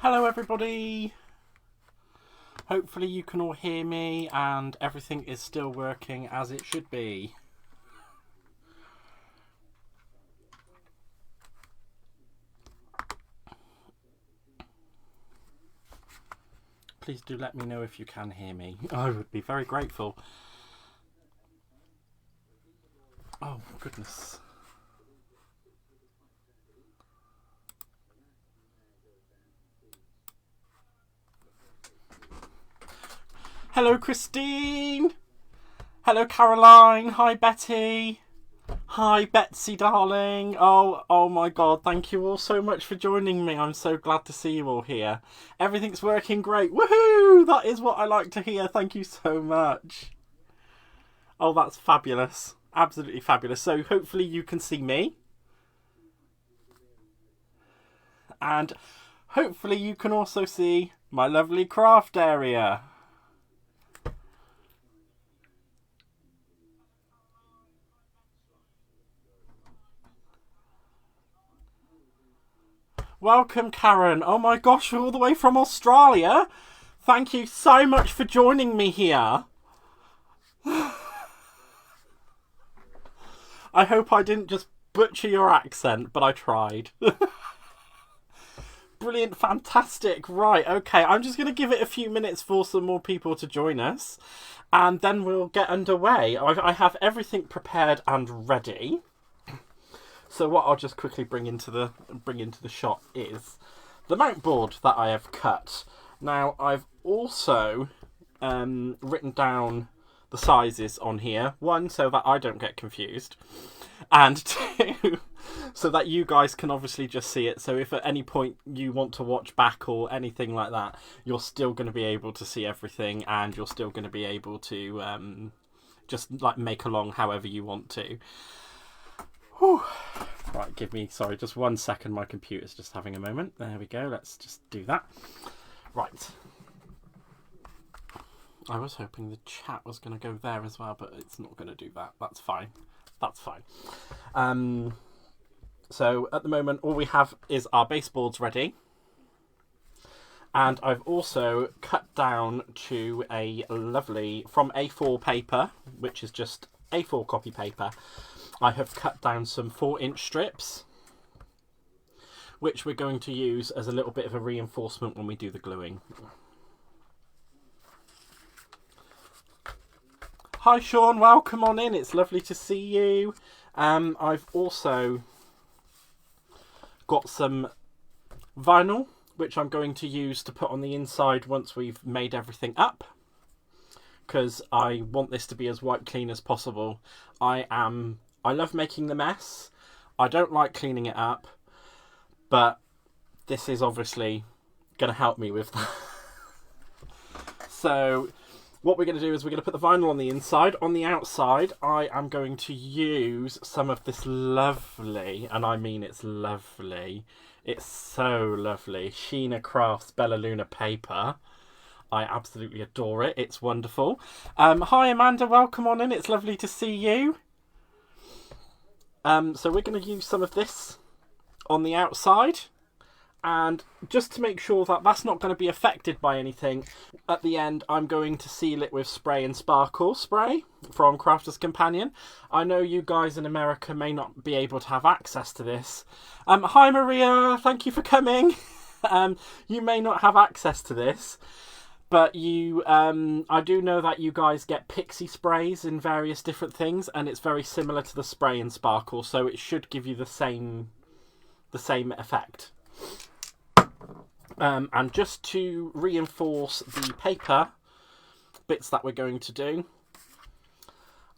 Hello everybody! Hopefully you can all hear me and everything is still working as it should be. Please do let me know if you can hear me. I would be very grateful. Oh goodness. Hello Christine! Hello Caroline! Hi Betty! Hi Betsy darling! Oh my god, thank you all so much for joining me. I'm so glad to see you all here. Everything's working great. Woohoo! That is what I like to hear. Thank you so much. Oh, that's fabulous. Absolutely fabulous. So hopefully you can see me. And hopefully you can also see my lovely craft area. Welcome, Karen. Oh my gosh, you're all the way from Australia. Thank you so much for joining me here. I hope I didn't just butcher your accent, but I tried. Brilliant, fantastic. Right, okay, I'm just going to give it a few minutes for some more people to join us, and then we'll get underway. I have everything prepared and ready. So what I'll just quickly bring into the shot is the mount board that I have cut. Now I've also written down the sizes on here. One, so that I don't get confused, and two, so that you guys can obviously just see it. So if at any point you want to watch back or anything like that, you're still going to be able to see everything, and you're still going to be able to just like make along however you want to. Whew. Right, sorry, just 1 second. My computer's just having a moment. There we go. Let's just do that. Right. I was hoping the chat was going to go there as well, but it's not going to do that. That's fine. That's fine. So at the moment, all we have is our baseboards ready. And I've also cut down to a lovely, from A4 paper, which is just A4 copy paper, I have cut down some 4-inch strips, which we're going to use as a little bit of a reinforcement when we do the gluing. Hi Sean, welcome on in. It's lovely to see you. I've also got some vinyl, which I'm going to use to put on the inside once we've made everything up, because I want this to be as wipe clean as possible. I love making the mess. I don't like cleaning it up, but this is obviously going to help me with that. So what we're going to do is we're going to put the vinyl on the inside. On the outside, I am going to use some of this lovely, and I mean it's lovely, it's so lovely, Sheena Crafts Bella Luna paper. I absolutely adore it. It's wonderful. Hi Amanda, welcome on in. It's lovely to see you. So we're going to use some of this on the outside, and just to make sure that that's not going to be affected by anything, at the end I'm going to seal it with Spray and Sparkle spray from Crafter's Companion. I know you guys in America may not be able to have access to this. Hi Maria, thank you for coming. You may not have access to this, but I do know that you guys get pixie sprays in various different things, and it's very similar to the Spray and Sparkle, so it should give you the same effect. And just to reinforce the paper bits that we're going to do,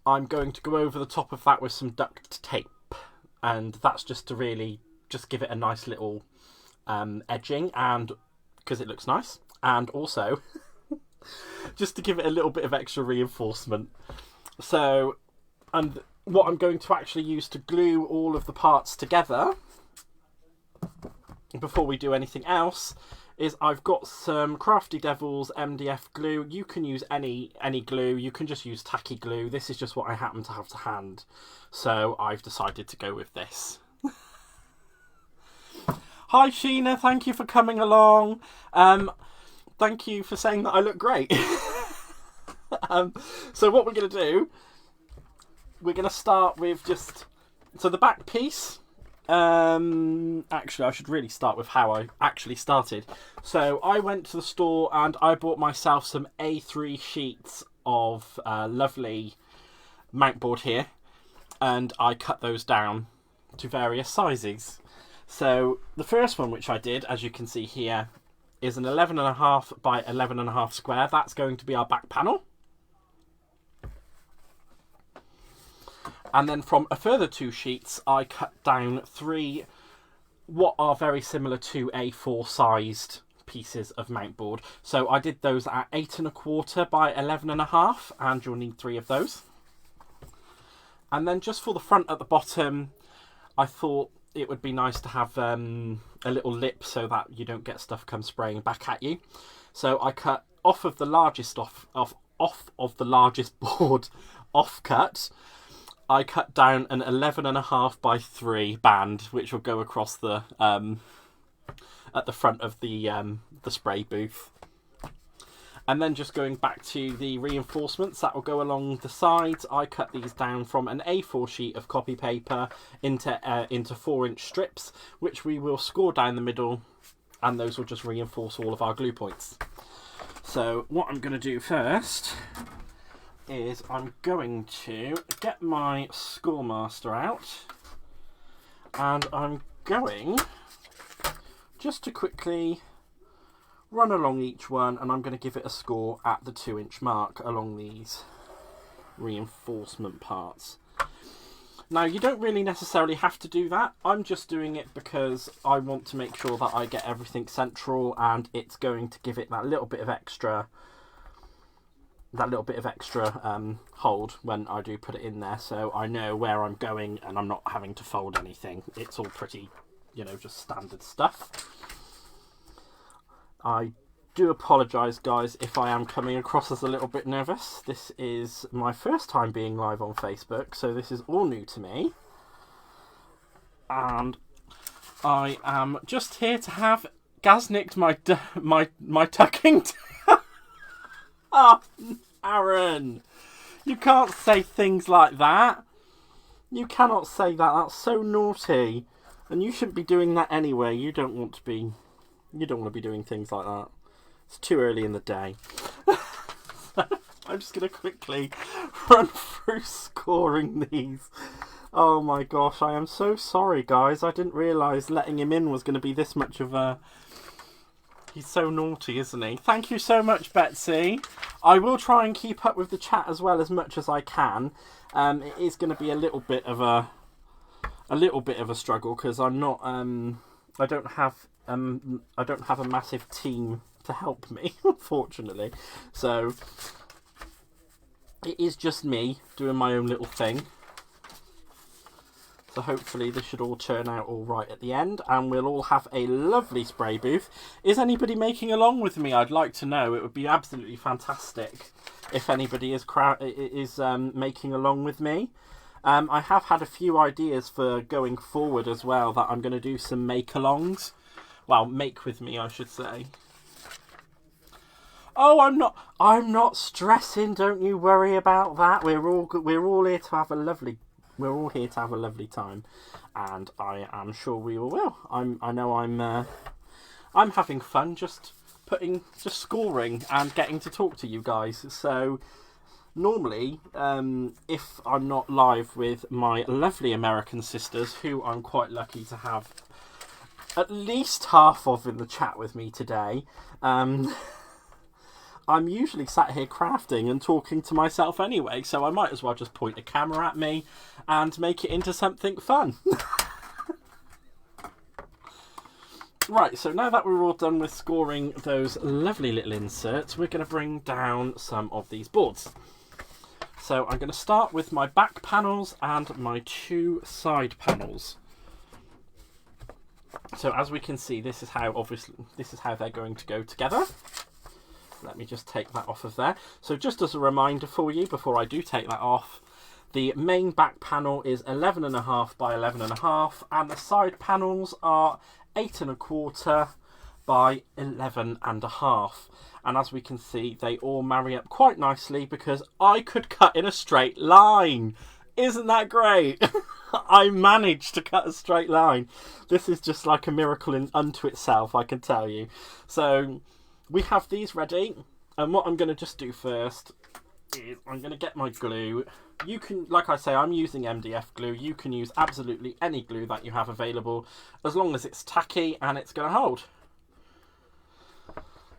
I'm going to go over the top of that with some duct tape, and that's just to really just give it a nice little edging, and because it looks nice, and also just to give it a little bit of extra reinforcement. So, and what I'm going to actually use to glue all of the parts together before we do anything else is I've got some Crafty Devils MDF glue. You can use any glue. You can just use tacky glue. This is just what I happen to have to hand, so I've decided to go with this. Hi Sheena, thank you for coming along. Thank you for saying that I look great. So what we're going to do, we're going to start with just... So the back piece... actually, I should really start with how I actually started. So I went to the store and I bought myself some A3 sheets of lovely mount board here. And I cut those down to various sizes. So the first one, which I did, as you can see here, is an 11.5 by 11.5 square. That's going to be our back panel. And then from a further 2 sheets, I cut down 3 what are very similar to A4 sized pieces of mount board. So I did those at 8.25 by 11.5, and you'll need 3 of those. And then just for the front at the bottom, I thought it would be nice to have a little lip so that you don't get stuff come spraying back at you. So I cut off of the largest off of the largest board offcut. I cut down an 11.5 by 3 band, which will go across the at the front of the spray booth. And then just going back to the reinforcements that will go along the sides, I cut these down from an A4 sheet of copy paper into 4-inch strips, which we will score down the middle, and those will just reinforce all of our glue points. So what I'm going to do first is I'm going to get my Scoremaster out, and I'm going just to quickly run along each one, and I'm going to give it a score at the 2-inch mark along these reinforcement parts. Now, you don't really necessarily have to do that. I'm just doing it because I want to make sure that I get everything central, and it's going to give it that little bit of extra hold when I do put it in there, so I know where I'm going and I'm not having to fold anything. It's all pretty, you know, just standard stuff. I do apologise, guys, if I am coming across as a little bit nervous. This is my first time being live on Facebook, so this is all new to me. And I am just here to have Gaznicked my tucking. Oh, Aaron, you can't say things like that. You cannot say that. That's so naughty. And you shouldn't be doing that anyway. You don't want to be doing things like that. It's too early in the day. I'm just going to quickly run through scoring these. Oh my gosh, I am so sorry, guys. I didn't realise letting him in was going to be this much of a... He's so naughty, isn't he? Thank you so much, Betsy. I will try and keep up with the chat as well as much as I can. It is going to be a little bit of a struggle because I'm not I don't have a massive team to help me, unfortunately. So it is just me doing my own little thing. So hopefully this should all turn out all right at the end, and we'll all have a lovely spray booth. Is anybody making along with me? I'd like to know. It would be absolutely fantastic if anybody is making along with me. I have had a few ideas for going forward as well, that I'm going to do some make-alongs. Well, make with me, I should say. Oh, I'm not stressing. Don't you worry about that. We're all here to have a lovely time, and I am sure we all will. I'm having fun just scoring and getting to talk to you guys. So normally, if I'm not live with my lovely American sisters, who I'm quite lucky to have at least half of in the chat with me today, I'm usually sat here crafting and talking to myself anyway, so I might as well just point a camera at me and make it into something fun. Right, so now that we're all done with scoring those lovely little inserts, we're going to bring down some of these boards. So I'm going to start with my back panels and my 2 side panels. So as we can see, this is how they're going to go together. Let me just take that off of there. So just as a reminder for you, before I do take that off, The main back panel is 11.5 by 11.5, and the side panels are 8.25 by 11.5. And as we can see, they all marry up quite nicely because I could cut in a straight line. Isn't that great? I managed to cut a straight line. This is just like a miracle in unto itself, I can tell you. So we have these ready, and what I'm going to just do first is I'm going to get my glue. You can, like I say, I'm using MDF glue. You can use absolutely any glue that you have available, as long as it's tacky and it's going to hold.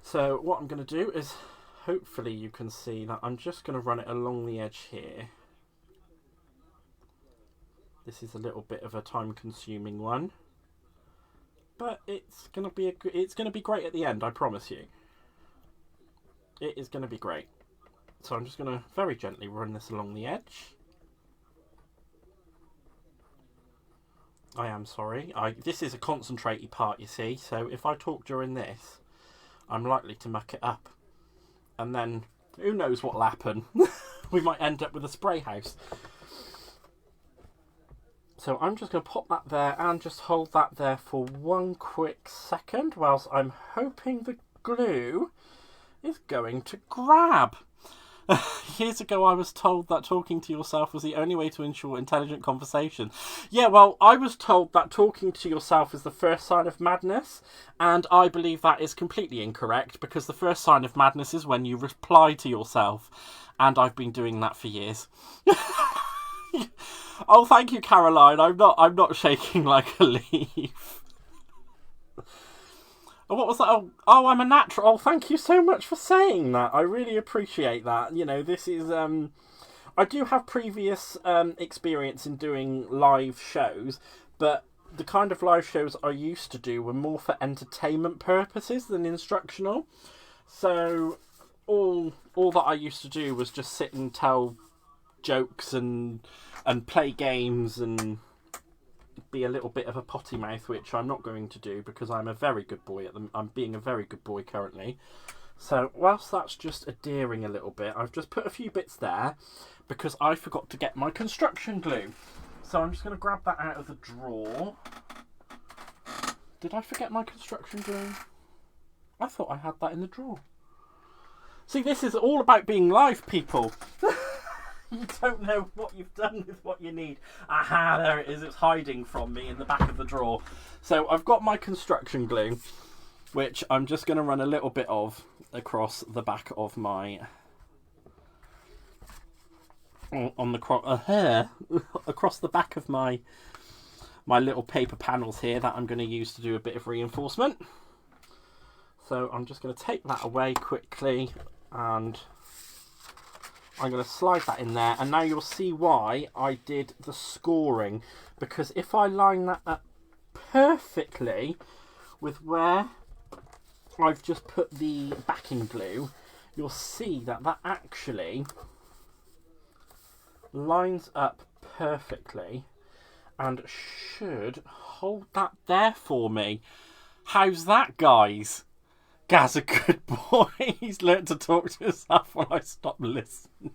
So what I'm going to do is, hopefully you can see that I'm just going to run it along the edge here. This is a little bit of a time-consuming one, but it's going to be great at the end, I promise you. It is going to be great. So I'm just going to very gently run this along the edge. I am sorry. This is a concentrated part, you see, so if I talk during this, I'm likely to muck it up. And then, who knows what'll happen. We might end up with a spray house. So I'm just going to pop that there and just hold that there for one quick second whilst I'm hoping the glue is going to grab. Years ago I was told that talking to yourself was the only way to ensure intelligent conversation. Yeah, well, I was told that talking to yourself is the first sign of madness, and I believe that is completely incorrect, because the first sign of madness is when you reply to yourself, and I've been doing that for years. Oh, thank you, Caroline. I'm not shaking like a leaf. What was that? Oh, I'm a natural. Oh, thank you so much for saying that. I really appreciate that. You know, this is... I do have previous experience in doing live shows, but the kind of live shows I used to do were more for entertainment purposes than instructional. So all that I used to do was just sit and tell jokes and play games and be a little bit of a potty mouth, which I'm not going to do because I'm a very good boy I'm being a very good boy currently. So whilst that's just adhering a little bit, I've just put a few bits there because I forgot to get my construction glue. So I'm just going to grab that out of the drawer. Did I forget my construction glue? I thought I had that in the drawer. See, this is all about being live, people. You don't know what you've done with what you need. Aha, there it is. It's hiding from me in the back of the drawer. So I've got my construction glue, which I'm just going to run a little bit of across the back of my... across the back of my little paper panels here that I'm going to use to do a bit of reinforcement. So I'm just going to take that away quickly, and I'm going to slide that in there, and now you'll see why I did the scoring, because if I line that up perfectly with where I've just put the backing glue, you'll see that that actually lines up perfectly and should hold that there for me. How's that, guys? Gaz, a good boy. He's learnt to talk to himself when I stop listening.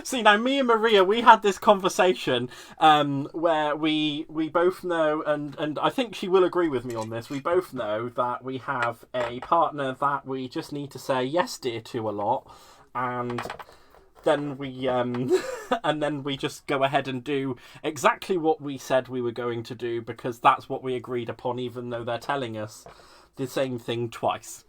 See, now me and Maria, we had this conversation where we both know, and I think she will agree with me on this, we both know that we have a partner that we just need to say yes dear to a lot, and then we just go ahead and do exactly what we said we were going to do, because that's what we agreed upon, even though they're telling us the same thing twice.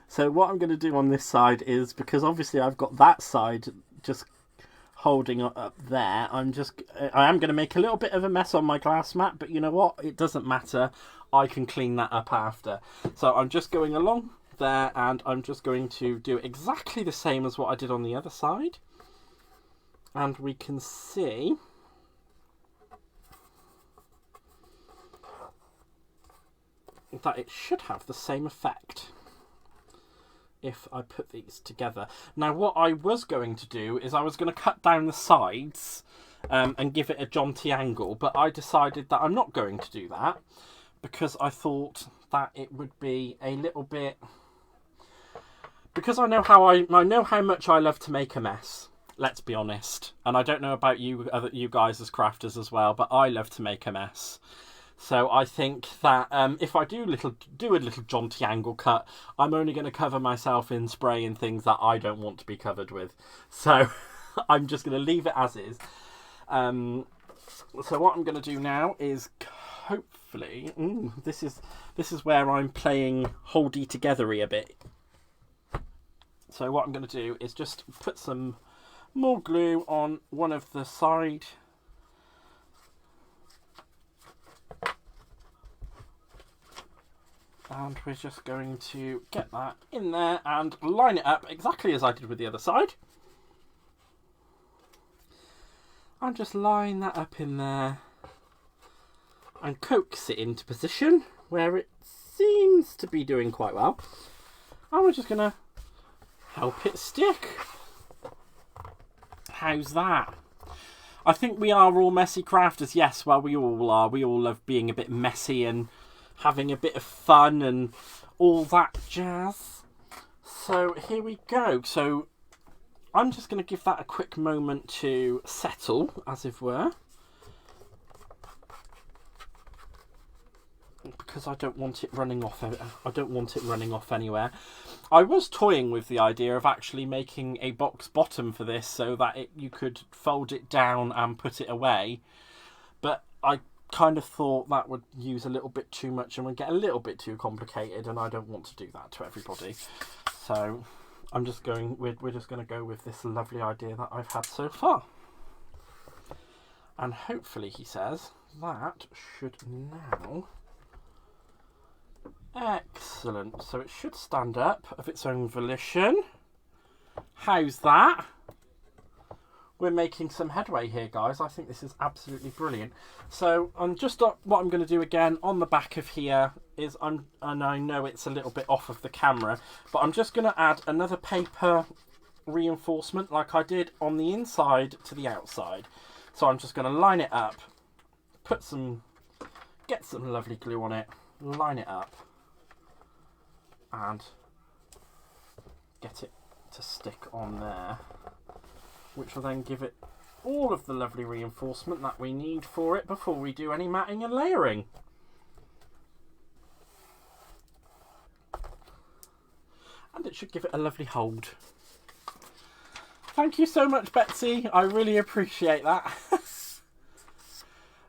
So what I'm going to do on this side is, because obviously I've got that side just holding up there, I am going to make a little bit of a mess on my glass mat, but you know what? It doesn't matter. I can clean that up after. So I'm just going along there, and I'm just going to do exactly the same as what I did on the other side. And we can see that it should have the same effect if I put these together. Now what I was going to do is I was going to cut down the sides and give it a jaunty angle, but I decided that I'm not going to do that because I thought that it would be a little bit because I know how much I love to make a mess. Let's be honest, and I don't know about you guys as crafters as well, but I love to make a mess. So I think that if I do a little jaunty angle cut, I'm only going to cover myself in spray and things that I don't want to be covered with. So I'm just going to leave it as is. So what I'm going to do now is hopefully this is where I'm playing holdy togethery a bit. So what I'm going to do is just put some more glue on one of the side. And we're just going to get that in there and line it up exactly as I did with the other side. And just line that up in there and coax it into position where it seems to be doing quite well. And we're just going to help it stick. How's that? I think we are all messy crafters. Yes, well, we all are. We all love being a bit messy and having a bit of fun and all that jazz. So here we go. So I'm just going to give that a quick moment to settle, as it were, because I don't want it running off. I don't want it running off anywhere. I was toying with the idea of actually making a box bottom for this so that you could fold it down and put it away, but I kind of thought that would use a little bit too much and would get a little bit too complicated, and I don't want to do that to everybody. So I'm just going. We're just going to go with this lovely idea that I've had so far, and hopefully, he says, that should now. Excellent. So it should stand up of its own volition. How's that? We're making some headway here, guys. I think this is absolutely brilliant. So what I'm going to do again on the back of here is and I know it's a little bit off of the camera, but I'm just going to add another paper reinforcement like I did on the inside to the outside. So I'm just going to line it up, get some lovely glue on it, line it up, and get it to stick on there, which will then give it all of the lovely reinforcement that we need for it before we do any matting and layering. And it should give it a lovely hold. Thank you so much, Betsy. I really appreciate that.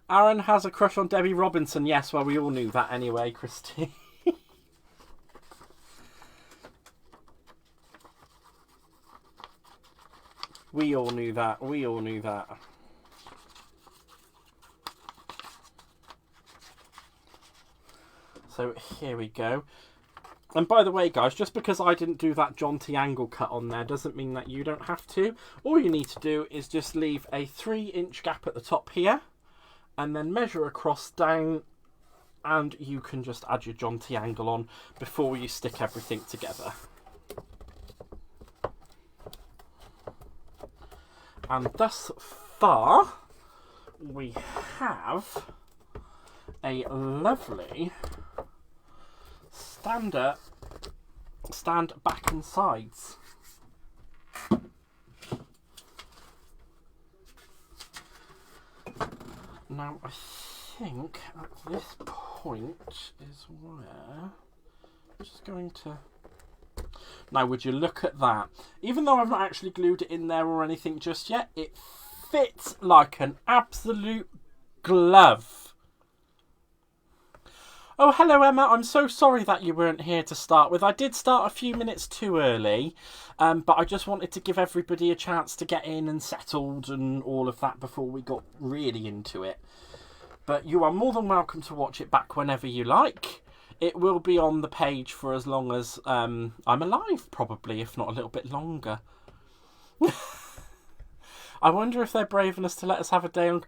Aaron has a crush on Debbie Robinson. Yes, well, we all knew that anyway, Christy. We all knew that. We all knew that. So here we go. And by the way, guys, just because I didn't do that jaunty angle cut on there doesn't mean that you don't have to. All you need to do is just leave a 3-inch gap at the top here and then measure across down, and you can just add your jaunty angle on before you stick everything together. And thus far, we have a lovely stand back and sides. Now, I think at this point is where I'm just going to... Now, would you look at that? Even though I've not actually glued it in there or anything just yet, it fits like an absolute glove. Oh, hello, Emma. I'm so sorry that you weren't here to start with. I did start a few minutes too early, but I just wanted to give everybody a chance to get in and settled and all of that before we got really into it. But you are more than welcome to watch it back whenever you like. It will be on the page for as long as I'm alive, probably, if not a little bit longer. I wonder if they're brave enough to let us have a day on...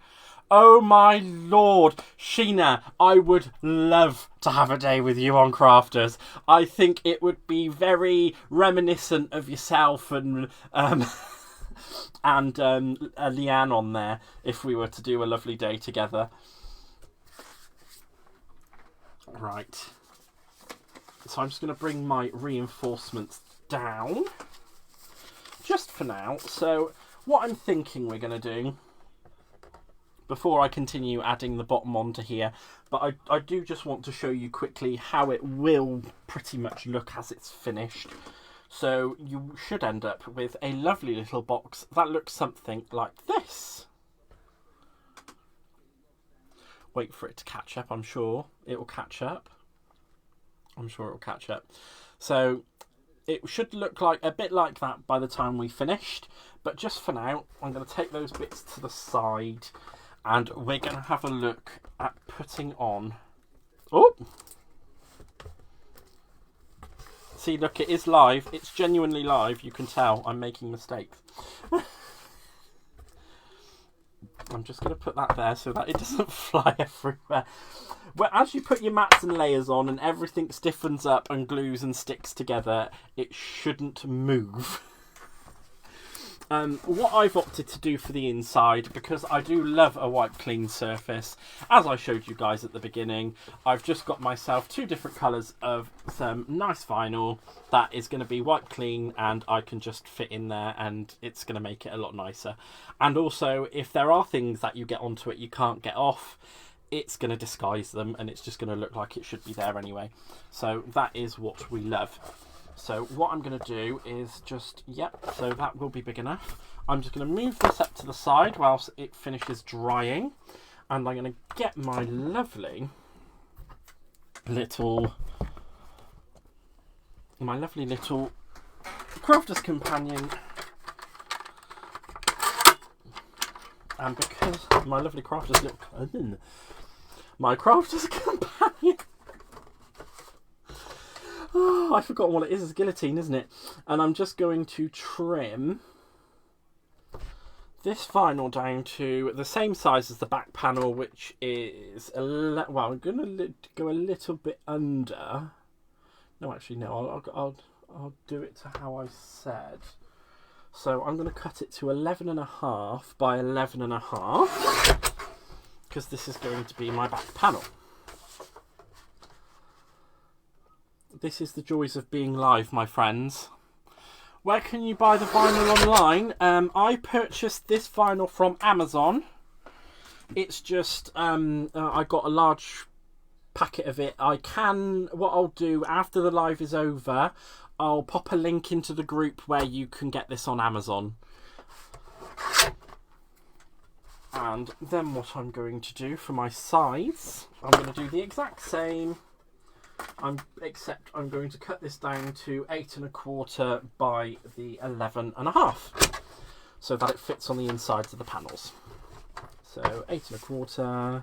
Oh my lord, Sheena, I would love to have a day with you on Crafters. I think it would be very reminiscent of yourself and Leanne on there if we were to do a lovely day together. Right. So I'm just going to bring my reinforcements down, just for now. So what I'm thinking we're going to do, before I continue adding the bottom onto here, but I do just want to show you quickly how it will pretty much look as it's finished. So you should end up with a lovely little box that looks something like this. Wait for it to catch up. I'm sure it will catch up. I'm sure it will catch up. So it should look like a bit like that by the time we finished. But just for now, I'm going to take those bits to the side and we're going to have a look at putting on... Oh! See, look, it is live. It's genuinely live. You can tell I'm making mistakes. I'm just going to put that there so that it doesn't fly everywhere. Well, as you put your mats and layers on and everything stiffens up and glues and sticks together, it shouldn't move. What I've opted to do for the inside, because I do love a wipe clean surface, as I showed you guys at the beginning, I've just got myself 2 different colours of some nice vinyl that is going to be wipe clean, and I can just fit in there and it's going to make it a lot nicer. And also, if there are things that you get onto it you can't get off, it's going to disguise them and it's just going to look like it should be there anyway. So that is what we love. So what I'm going to do is just, so that will be big enough. I'm just going to move this up to the side whilst it finishes drying. And I'm going to get my lovely little Crafter's Companion. And because my lovely Crafter's Companion... Oh, I've forgotten what it is. It's guillotine, isn't it? And I'm just going to trim this vinyl down to the same size as the back panel, which is well, I'm going to go a little bit under. No, actually, no. I'll do it to how I said. So I'm going to cut it to 11.5 by 11.5 because this is going to be my back panel. This is the joys of being live, my friends. Where can you buy the vinyl online? I purchased this vinyl from Amazon. It's just, I got a large packet of it. What I'll do after the live is over, I'll pop a link into the group where you can get this on Amazon. And then what I'm going to do for my sides, I'm going to do the exact same. Except I'm going to cut this down to 8.25 by the 11.5 so that it fits on the insides of the panels. So 8.25,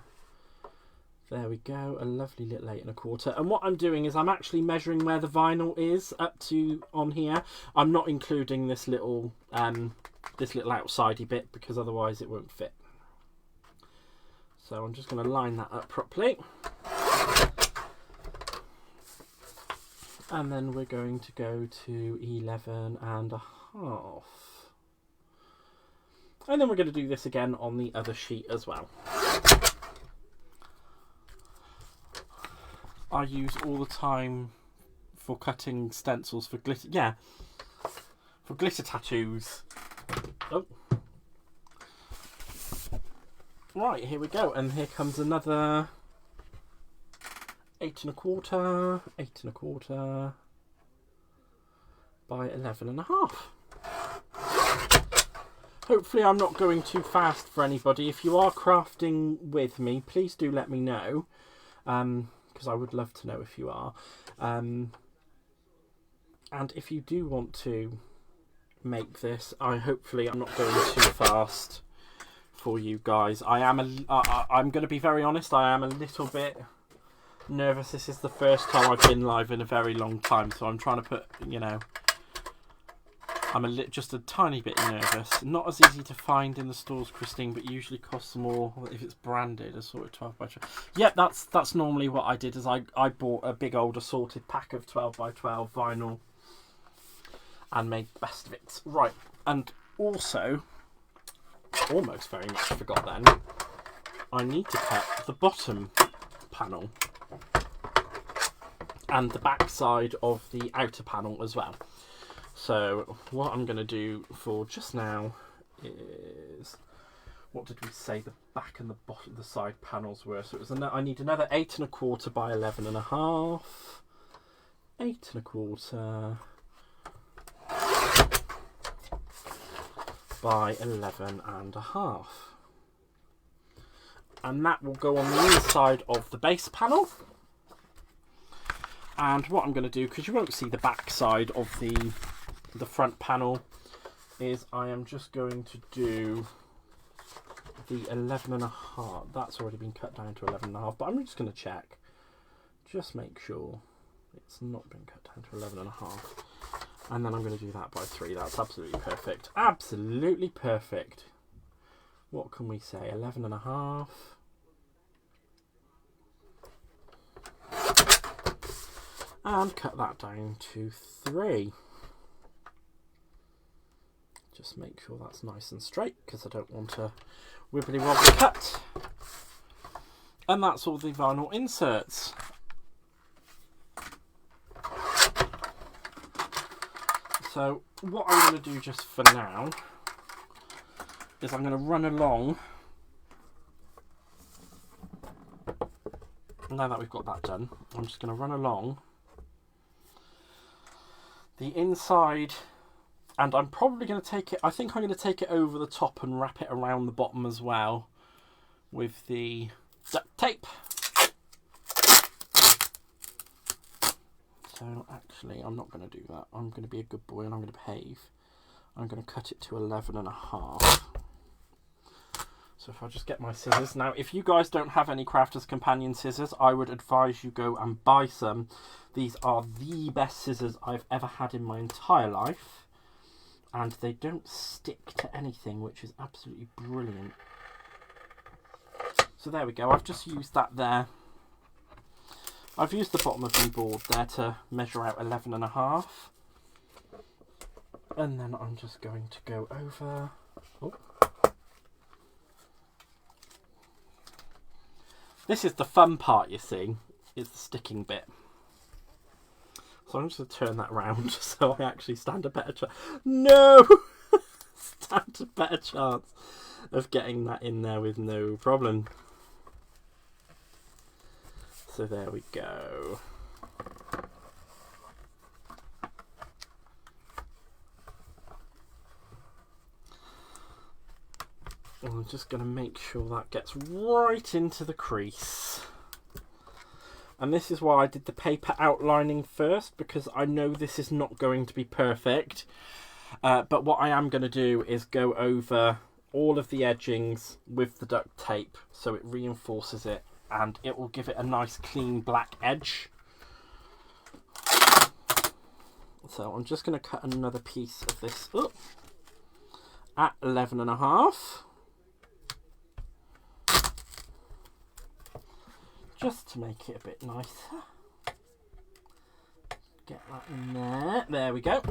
there we go, a lovely little 8.25. And what I'm doing is I'm actually measuring where the vinyl is up to on here. I'm not including this little outsidey bit because otherwise it won't fit. So I'm just going to line that up properly. And then we're going to go to 11.5. And then we're going to do this again on the other sheet as well. I use all the time for cutting stencils for glitter. Yeah, for glitter tattoos. Oh. Right, here we go. And here comes another... 8.25 by 11.5. Hopefully I'm not going too fast for anybody. If you are crafting with me, please do let me know, because I would love to know if you are. And if you do want to make this, hopefully I'm not going too fast for you guys. I'm going to be very honest, I am a little bit nervous. This is the first time I've been live in a very long time, so I'm trying to put, I'm just a tiny bit nervous. Not as easy to find in the stores, Christine, but usually costs more if it's branded, assorted 12 by 12. Yep, that's normally what I did, is I bought a big old assorted pack of 12 by 12 vinyl and made the best of it. Right, and also, almost very much forgot then, I need to cut the bottom panel and the back side of the outer panel as well. So what I'm going to do for just now is, what did we say the back and the bottom, the side panels were? So it was I need another 8 1/4 by 11 1/2, 8 1/4 by 11 1/2, and that will go on the inside of the base panel. And what I'm going to do, because you won't see the back side of the front panel, is I am just going to do the 11 1/2. That's already been cut down to 11 1/2, but I'm just going to check, just make sure it's not been cut down to 11 1/2. And then I'm going to do that by 3. That's absolutely perfect. Absolutely perfect. What can we say? 11 1/2. And cut that down to 3. Just make sure that's nice and straight, because I don't want a wibbly wobbly cut. And that's all the vinyl inserts. So what I'm going to do just for now is I'm going to run along, now that we've got that done, I'm just going to run along the inside, and I'm probably going to take it, I think I'm going to take it over the top and wrap it around the bottom as well with the duct tape. So actually I'm not going to do that. I'm going to be a good boy and I'm going to behave. I'm going to cut it to 11 1/2. So if I just get my scissors. Now if you guys don't have any Crafters Companion scissors, I would advise you go and buy some. These are the best scissors I've ever had in my entire life. And they don't stick to anything, which is absolutely brilliant. So there we go. I've just used that there. I've used the bottom of my board there to measure out 11 1/2. And then I'm just going to go over... Oh. This is the fun part, you see, is the sticking bit. So I'm just going to turn that round so I actually stand a better chance. No! Stand a better chance of getting that in there with no problem. So there we go. I'm just going to make sure that gets right into the crease. And this is why I did the paper outlining first, because I know this is not going to be perfect. But what I am going to do is go over all of the edgings with the duct tape so it reinforces it and it will give it a nice clean black edge. So I'm just going to cut another piece of this up at 11 1/2. Just to make it a bit nicer. Get that in there. There we go.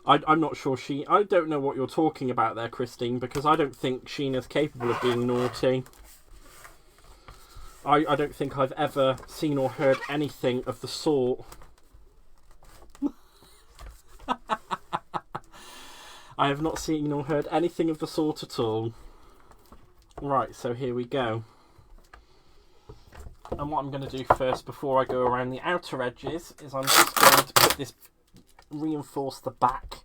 I'm not sure I don't know what you're talking about there, Christine, because I don't think Sheena's capable of being naughty. I don't think I've ever seen or heard anything of the sort. I have not seen or heard anything of the sort at all. Right, so here we go. And what I'm going to do first, before I go around the outer edges, is I'm just going to put this, reinforce the back,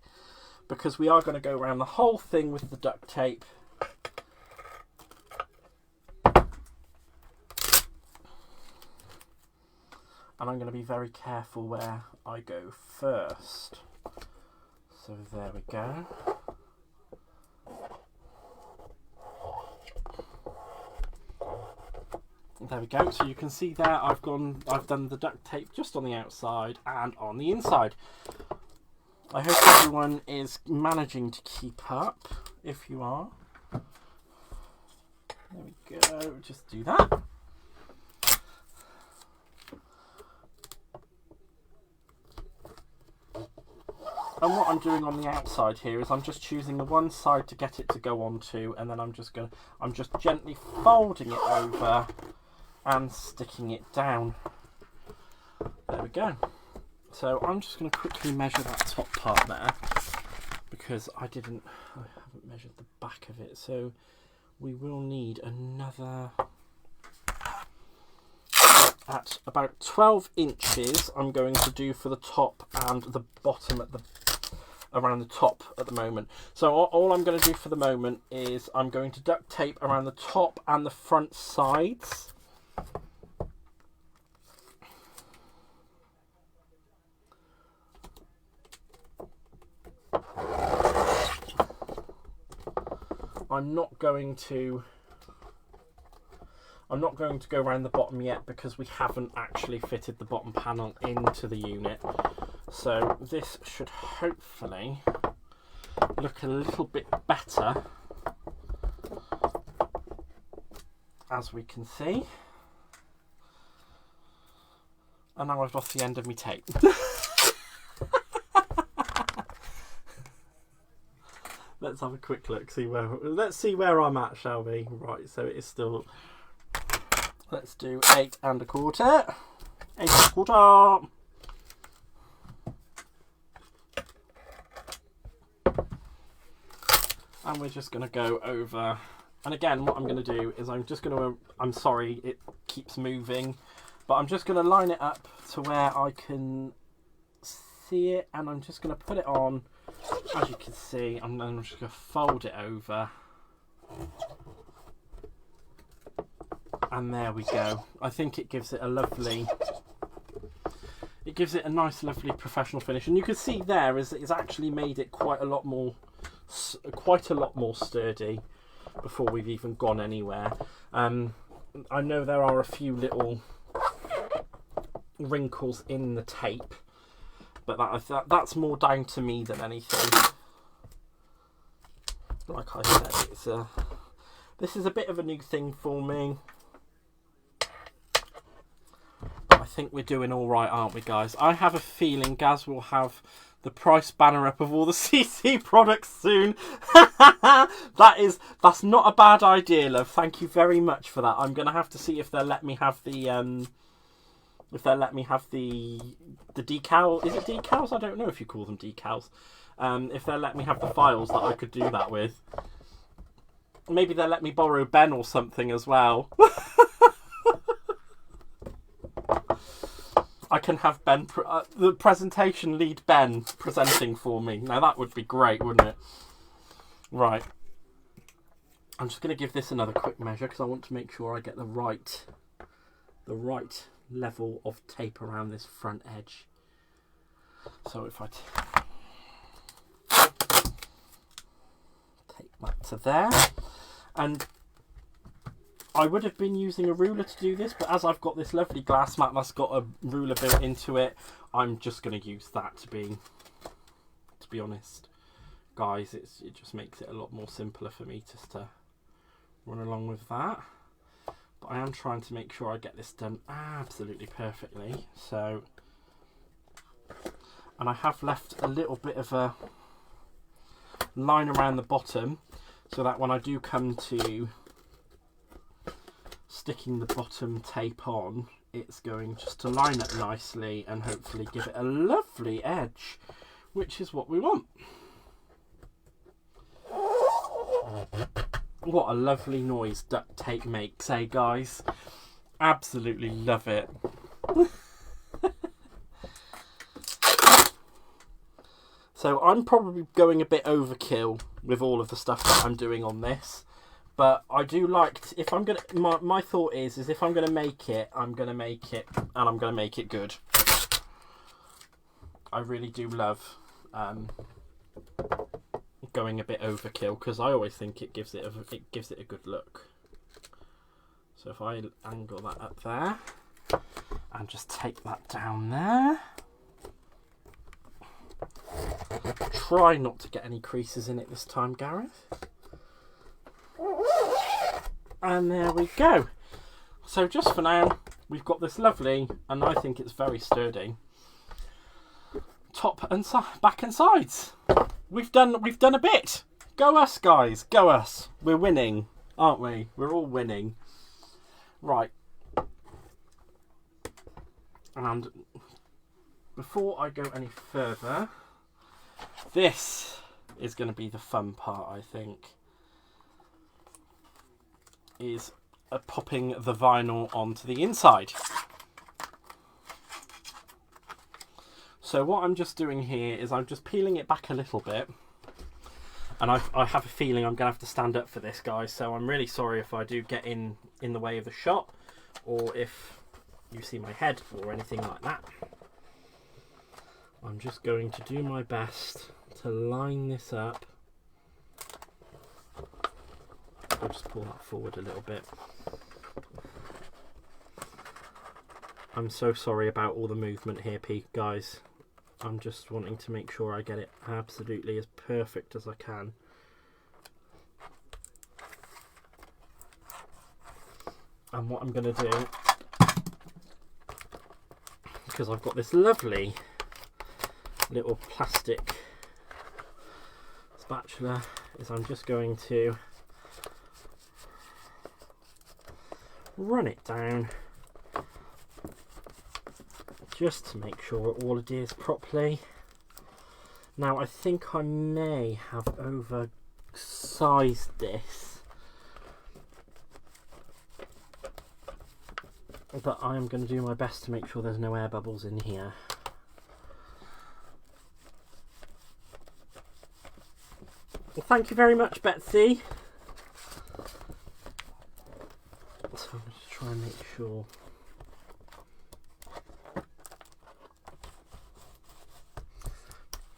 because we are going to go around the whole thing with the duct tape. And I'm going to be very careful where I go first. So there we go. There we go. So you can see there I've done the duct tape just on the outside and on the inside. I hope everyone is managing to keep up. If you are, there we go. Just do that. And what I'm doing on the outside here is I'm just choosing the one side to get it to go onto, and then I'm just gently folding it over and sticking it down. we go. So I'm just going to quickly measure that top part there, because I haven't measured the back of it. So we will need another, at about 12 inches I'm going to do for the top and the bottom around the top at the moment. So all I'm going to do for the moment is I'm going to duct tape around the top and the front sides. I'm not going to go around the bottom yet, because we haven't actually fitted the bottom panel into the unit. So this should hopefully look a little bit better, as we can see. And now I've lost the end of my tape. Let's have a quick look, let's see where I'm at, shall we? Right, so it is still, let's do 8 1/4. 8 1/4. And we're just going to go over, and again what I'm going to do is I'm sorry it keeps moving, but I'm just going to line it up to where I can see it, and I'm just going to put it on, as you can see, and then I'm just going to fold it over, and there we go. I think it gives it a nice lovely professional finish, and you can see there is it's actually made it quite a lot more sturdy before we've even gone anywhere. I know there are a few little wrinkles in the tape, but that's more down to me than anything. Like I said, this is a bit of a new thing for me. I think we're doing all right, aren't we, guys? I have a feeling Gaz will have the price banner up of all the CC products soon. That's not a bad idea, love. Thank you very much for that. I'm gonna have to see if they'll let me have the the decal. Is it decals? I don't know if you call them decals. If they'll let me have the files that I could do that with. Maybe they'll let me borrow Ben or something as well. I can have Ben, the presentation lead Ben, presenting for me. Now that would be great, wouldn't it? Right. I'm just going to give this another quick measure, because I want to make sure I get the right level of tape around this front edge. So if I take that to there, and I would have been using a ruler to do this, but as I've got this lovely glass mat that's got a ruler built into it, I'm just going to use that to be honest. Guys, it just makes it a lot more simpler for me just to run along with that. But I am trying to make sure I get this done absolutely perfectly. So, and I have left a little bit of a line around the bottom, so that when I do come to sticking the bottom tape on, it's going just to line up nicely and hopefully give it a lovely edge, which is what we want. What a lovely noise duct tape makes, eh guys? Absolutely love it. So I'm probably going a bit overkill with all of the stuff that I'm doing on this. But I do like, if I'm going to, my thought is if I'm going to make it, I'm going to make it, and I'm going to make it good. I really do love going a bit overkill, because I always think it gives it a good look. So if I angle that up there, and just take that down there. Try not to get any creases in it this time, Gareth. And there we go. So just for now, we've got this lovely, and I think it's very sturdy, top and back and sides. We've done a bit. Go us, guys. Go us. We're winning, aren't we? We're all winning. Right. And before I go any further, this is going to be the fun part, I think, is popping the vinyl onto the inside. So what I'm just doing here is I'm just peeling it back a little bit. And I have a feeling I'm going to have to stand up for this, guys. So I'm really sorry if I do get in the way of the shot, or if you see my head or anything like that. I'm just going to do my best to line this up. I'll just pull that forward a little bit. I'm so sorry about all the movement here, guys. I'm just wanting to make sure I get it absolutely as perfect as I can. And what I'm going to do, because I've got this lovely little plastic spatula, is I'm just going to run it down just to make sure it all adheres properly. Now I think I may have oversized this, but I am going to do my best to make sure there's no air bubbles in here. Well, thank you very much, Betsy. So I'm going to try and make sure.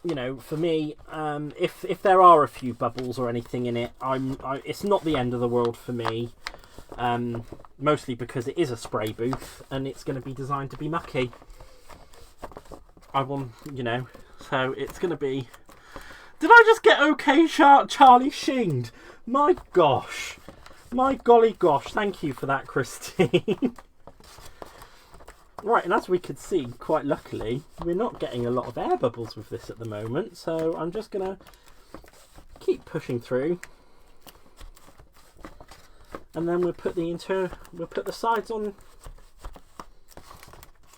You know, for me, if there are a few bubbles or anything in it, it's not the end of the world for me. Mostly because it is a spray booth and it's going to be designed to be mucky. I want, you know, so it's going to be. Did I just get okay, Charlie Shinged? My gosh, my golly gosh! Thank you for that, Christine. Right, and as we could see, quite luckily, we're not getting a lot of air bubbles with this at the moment, so I'm just going to keep pushing through. And then we'll put the sides on.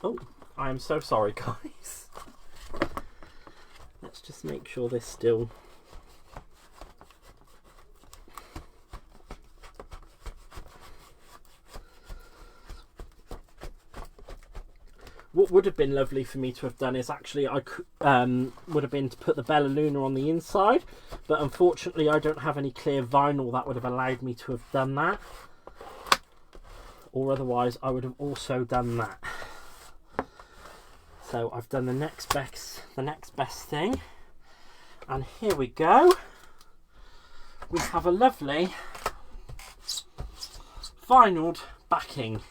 Oh, I am so sorry, guys. Let's just make sure this still. What would have been lovely for me to have done is actually would have been to put the Bella Luna on the inside, but unfortunately I don't have any clear vinyl that would have allowed me to have done that, or otherwise I would have also done that. So I've done the next best thing, and here we go. We have a lovely vinyled backing.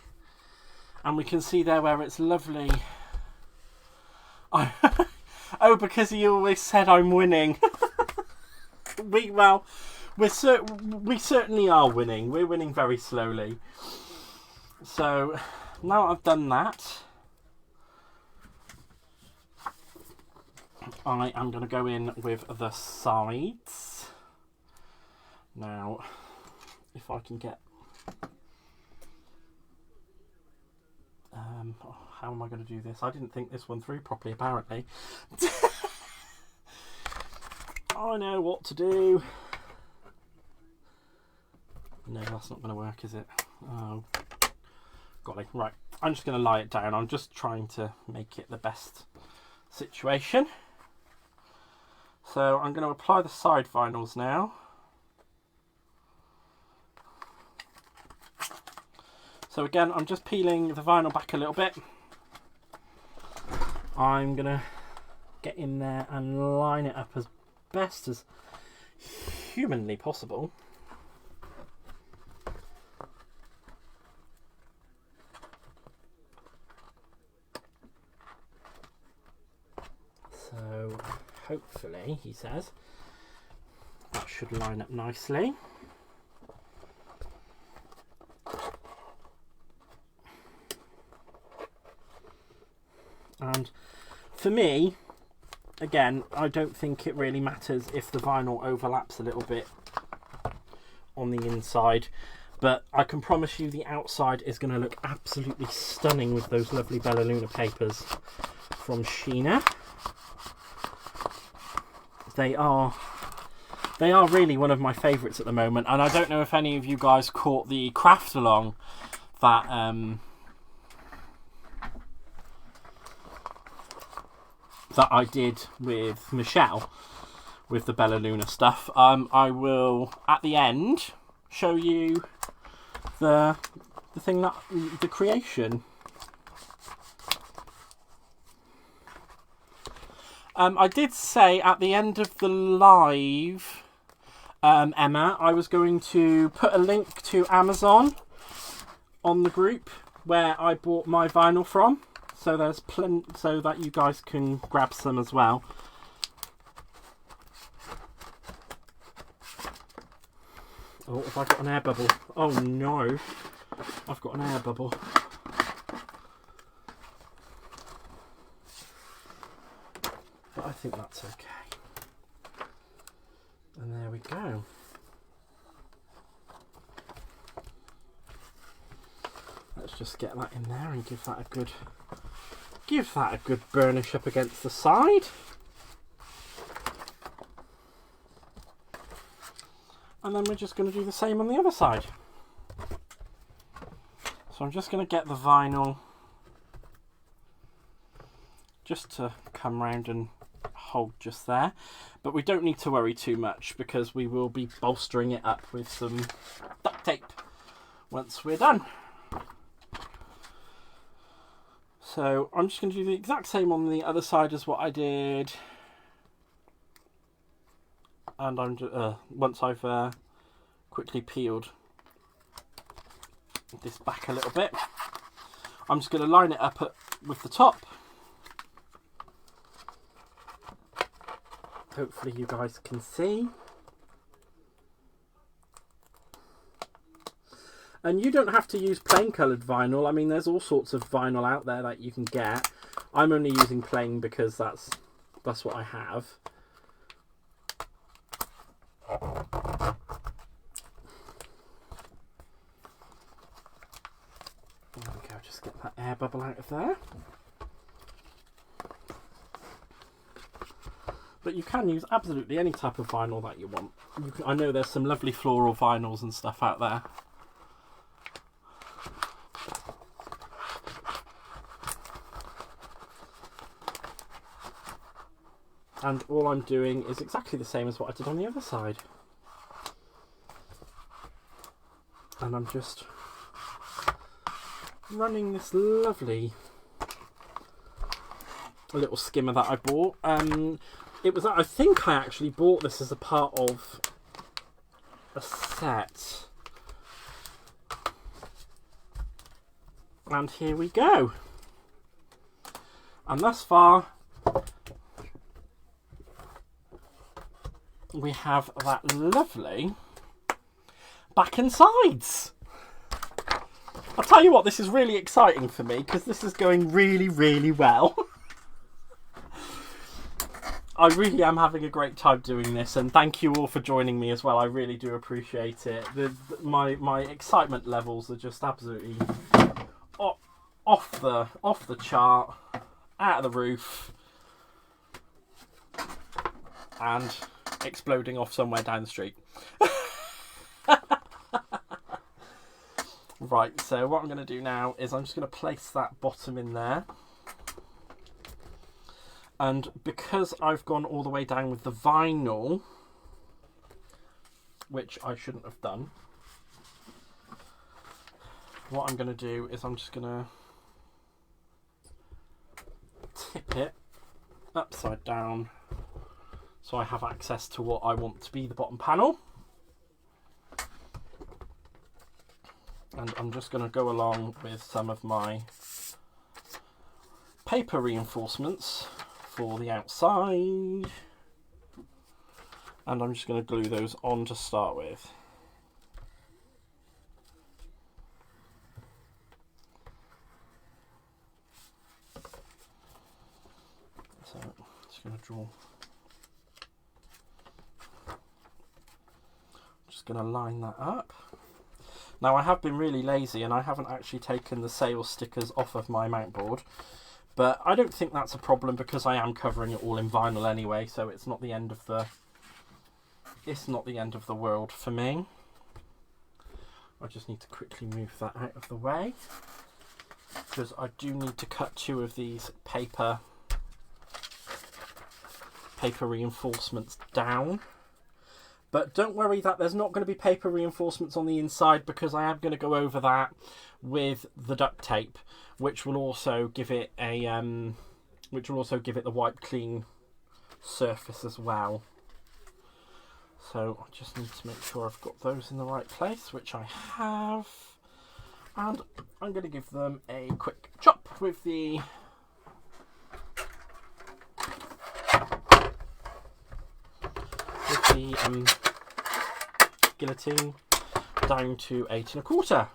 And we can see there where it's lovely. Oh, because he always said I'm winning. we certainly are winning. We're winning very slowly. So now I've done that, I am going to go in with the sides. Now, if I can get. How am I going to do this? I didn't think this one through properly, apparently. I know what to do. No, that's not going to work, is it? Oh, golly. Right, I'm just going to lie it down. I'm just trying to make it the best situation. So I'm going to apply the side vinyls now. So again, I'm just peeling the vinyl back a little bit. I'm going to get in there and line it up as best as humanly possible. So hopefully, he says, that should line up nicely. And for me, again, I don't think it really matters if the vinyl overlaps a little bit on the inside. But I can promise you the outside is going to look absolutely stunning with those lovely Bellaluna papers from Sheena. They are really one of my favourites at the moment, and I don't know if any of you guys caught the craft along that that I did with Michelle with the Bellaluna stuff. I will at the end show you the thing that the creation. I did say at the end of the live, Emma, I was going to put a link to Amazon on the group where I bought my vinyl from, so there's plenty, so that you guys can grab some as well. Oh, have I got an air bubble? Oh no, I've got an air bubble. But I think that's okay. And there we go. Let's just get that in there and give that a good burnish up against the side. And then we're just going to do the same on the other side. So I'm just going to get the vinyl just to come round and hold just there. But we don't need to worry too much because we will be bolstering it up with some duct tape once we're done. So I'm just going to do the exact same on the other side as what I did. And I'm once I've quickly peeled this back a little bit, I'm just going to line it up with the top. Hopefully you guys can see. And you don't have to use plain coloured vinyl. I mean, there's all sorts of vinyl out there that you can get. I'm only using plain because that's what I have. There we go, just get that air bubble out of there. But you can use absolutely any type of vinyl that you want. I know there's some lovely floral vinyls and stuff out there. And all I'm doing is exactly the same as what I did on the other side. And I'm just running this lovely little skimmer that I bought. It was, I think I actually bought this as a part of a set. And here we go. And thus far, we have that lovely back and sides. I'll tell you what, this is really exciting for me because this is going really, really well. I really am having a great time doing this, and thank you all for joining me as well. I really do appreciate it. My excitement levels are just absolutely off the chart, out of the roof, and exploding off somewhere down the street. Right, so what I'm going to do now is I'm just going to place that bottom in there. And because I've gone all the way down with the vinyl, which I shouldn't have done, what I'm going to do is I'm just going to tip it upside down so I have access to what I want to be the bottom panel. And I'm just going to go along with some of my paper reinforcements for the outside, and I'm just going to glue those on to start with. So just going to draw, just going to line that up. Now, I have been really lazy and I haven't actually taken the sales stickers off of my mount board, but I don't think that's a problem because I am covering it all in vinyl anyway, so it's not the end of the world for me. I just need to quickly move that out of the way because I do need to cut 2 of these paper reinforcements down. But don't worry that there's not going to be paper reinforcements on the inside because I am going to go over that with the duct tape, which will also give it the wipe clean surface as well. So I just need to make sure I've got those in the right place, which I have. And I'm going to give them a quick chop with the guillotine down to 8 1/4.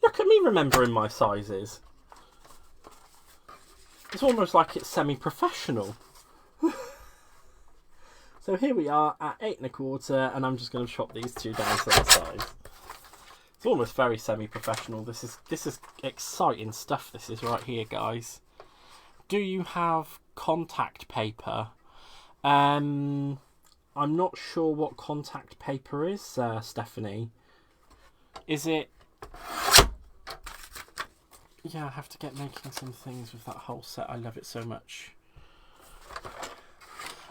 Look at me remembering my sizes. It's almost like it's semi-professional. So here we are at 8 1/4, and I'm just going to chop these 2 down to that size. It's almost very semi-professional. This is exciting stuff. This is right here, guys. Do you have contact paper? I'm not sure what contact paper is, Stephanie. Is it? Yeah, I have to get making some things with that whole set. I love it so much.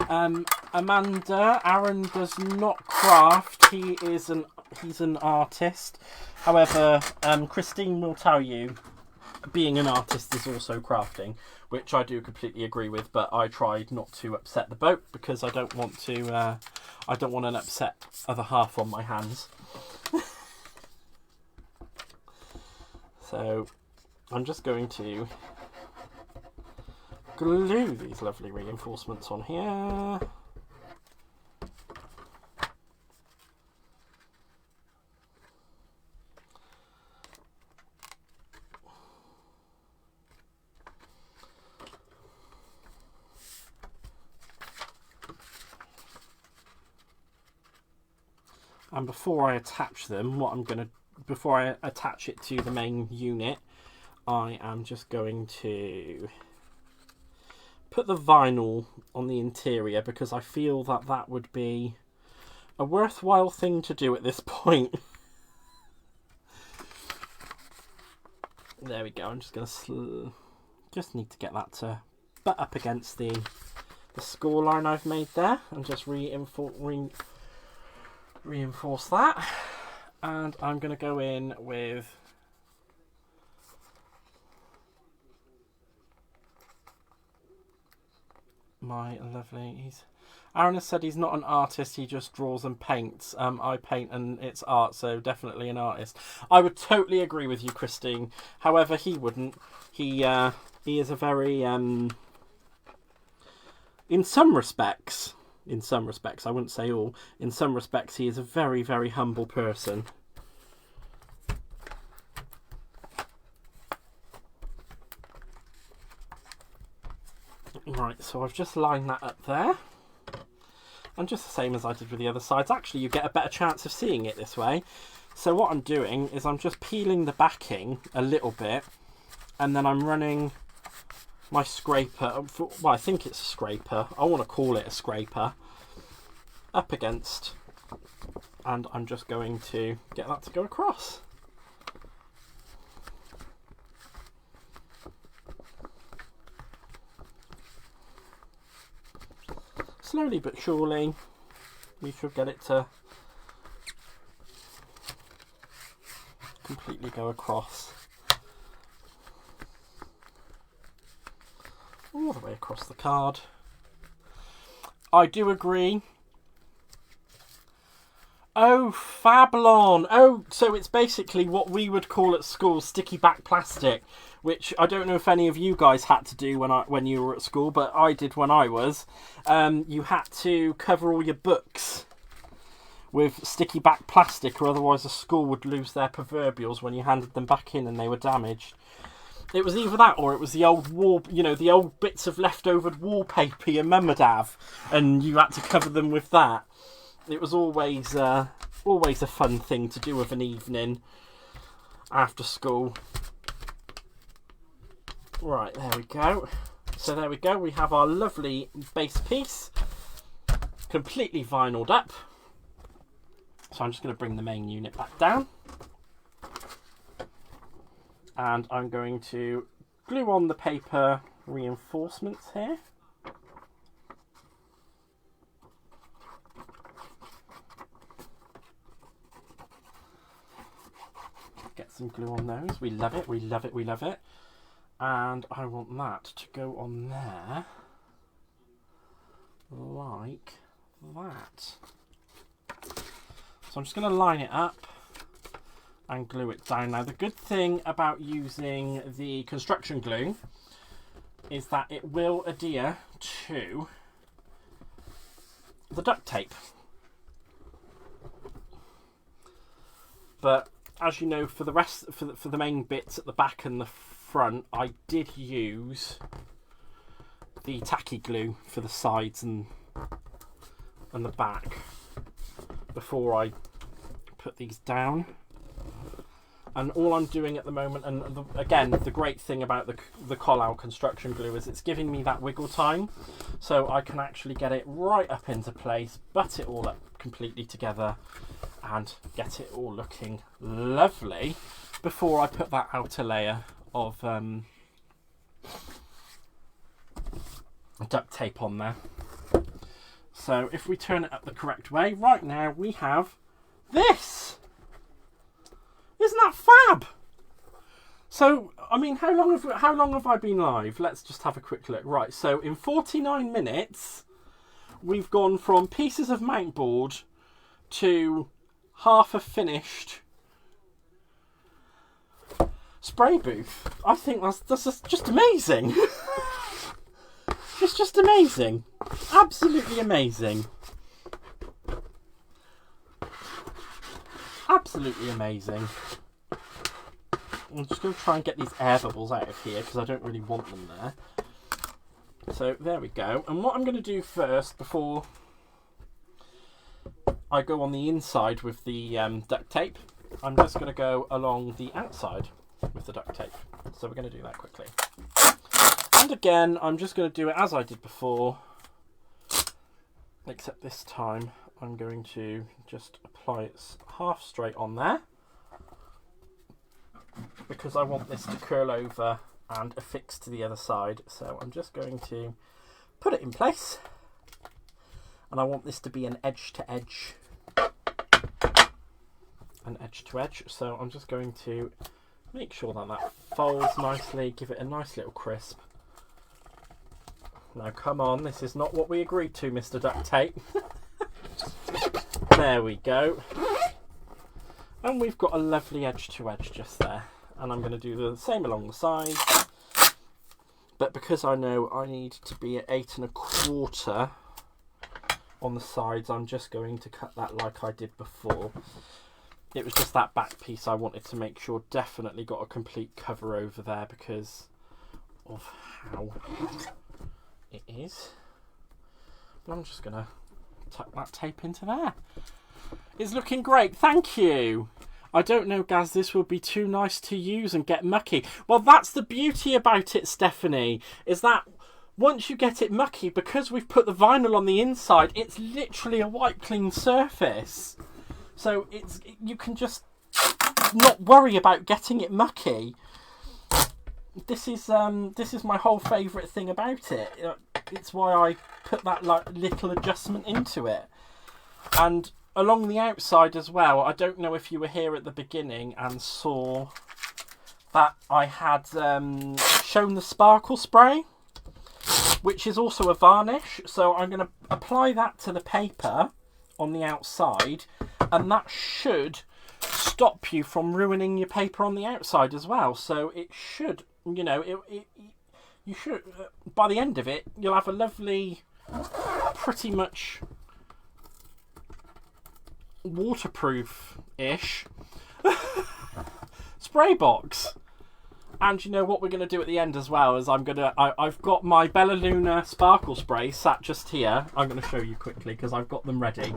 Amanda, Aaron does not craft. He's an artist. However, Christine will tell you, being an artist is also crafting, which I do completely agree with. But I tried not to upset the boat because I don't want to. I don't want an upset other half on my hands. So I'm just going to glue these lovely reinforcements on here. And before I attach them, before I attach it to the main unit, I am just going to put the vinyl on the interior because I feel that that would be a worthwhile thing to do at this point. There we go. I'm just going to just need to get that to butt up against the score line I've made there and just reinforce that. And I'm going to go in with my lovely... Aaron has said he's not an artist, he just draws and paints. I paint and it's art, so definitely an artist. I would totally agree with you, Christine. However, he wouldn't. He is a very... in some respects, I wouldn't say all, in some respects he is a very, very humble person. Right, so I've just lined that up there. And just the same as I did with the other sides. Actually, you get a better chance of seeing it this way. So what I'm doing is I'm just peeling the backing a little bit. And then I'm running my scraper, well, I think it's a scraper. I want to call it a scraper. Up against. And I'm just going to get that to go across. Slowly but surely, we should get it to completely go across. All the way across the card. I do agree. Oh, Fablon. Oh, so it's basically what we would call at school sticky back plastic, which I don't know if any of you guys had to do when you were at school, but I did when I was. You had to cover all your books with sticky back plastic, or otherwise the school would lose their proverbials when you handed them back in and they were damaged. It was either that or it was the old the old bits of leftover wallpaper your mum would have, and you had to cover them with that. It was always Always a fun thing to do of an evening after school. Right, there we go. So there we go, we have our lovely base piece completely vinyled up. So I'm just going to bring the main unit back down. And I'm going to glue on the paper reinforcements here. Get some glue on those. We love it, we love it, we love it. And I want that to go on there like that. So I'm just going to line it up and glue it down. Now the good thing about using the construction glue is that it will adhere to the duct tape. But as you know, for the rest, for the main bits at the back and the front, I did use the tacky glue for the sides and the back before I put these down. And all I'm doing at the moment, and again, the great thing about the Collall construction glue is it's giving me that wiggle time, so I can actually get it right up into place, butt it all up completely together, and get it all looking lovely before I put that outer layer of duct tape on there. So if we turn it up the correct way, right now we have this. Isn't that fab? So, I mean, how long have I been live? Let's just have a quick look. Right, so in 49 minutes, we've gone from pieces of mountboard to half a finished spray booth. I think that's just amazing. It's just amazing. Absolutely amazing. Absolutely amazing. I'm just going to try and get these air bubbles out of here because I don't really want them there. So there we go. And what I'm going to do first, before I go on the inside with the duct tape, I'm just going to go along the outside with the duct tape. So we're going to do that quickly. And again, I'm just going to do it as I did before, except this time I'm going to just apply it half straight on there, because I want this to curl over and affix to the other side. So I'm just going to put it in place, and I want this to be an edge to edge. An edge to edge. So I'm just going to make sure that that folds nicely, give it a nice little crisp. Now come on, this is not what we agreed to, Mr. Duct Tape. There we go. And we've got a lovely edge to edge just there. And I'm going to do the same along the sides. But because I know I need to be at 8 1/4 on the sides, I'm just going to cut that like I did before. It was just that back piece I wanted to make sure definitely got a complete cover over there because of how it is. But I'm just going to tuck that tape into there. It's looking great, thank you. I don't know, Gaz, this will be too nice to use and get mucky. Well, that's the beauty about it, Stephanie, is that once you get it mucky, because we've put the vinyl on the inside, it's literally a wipe clean surface. So you can just not worry about getting it mucky. This is my whole favourite thing about it. It's why I put that little adjustment into it. And along the outside as well, I don't know if you were here at the beginning and saw that I had shown the sparkle spray, which is also a varnish. So I'm going to apply that to the paper on the outside, and that should stop you from ruining your paper on the outside as well. So it should, you know, you should, by the end of it, you'll have a lovely, pretty much waterproof-ish spray box. And you know what we're going to do at the end as well is I've got my Bella Luna sparkle spray sat just here. I'm going to show you quickly because I've got them ready.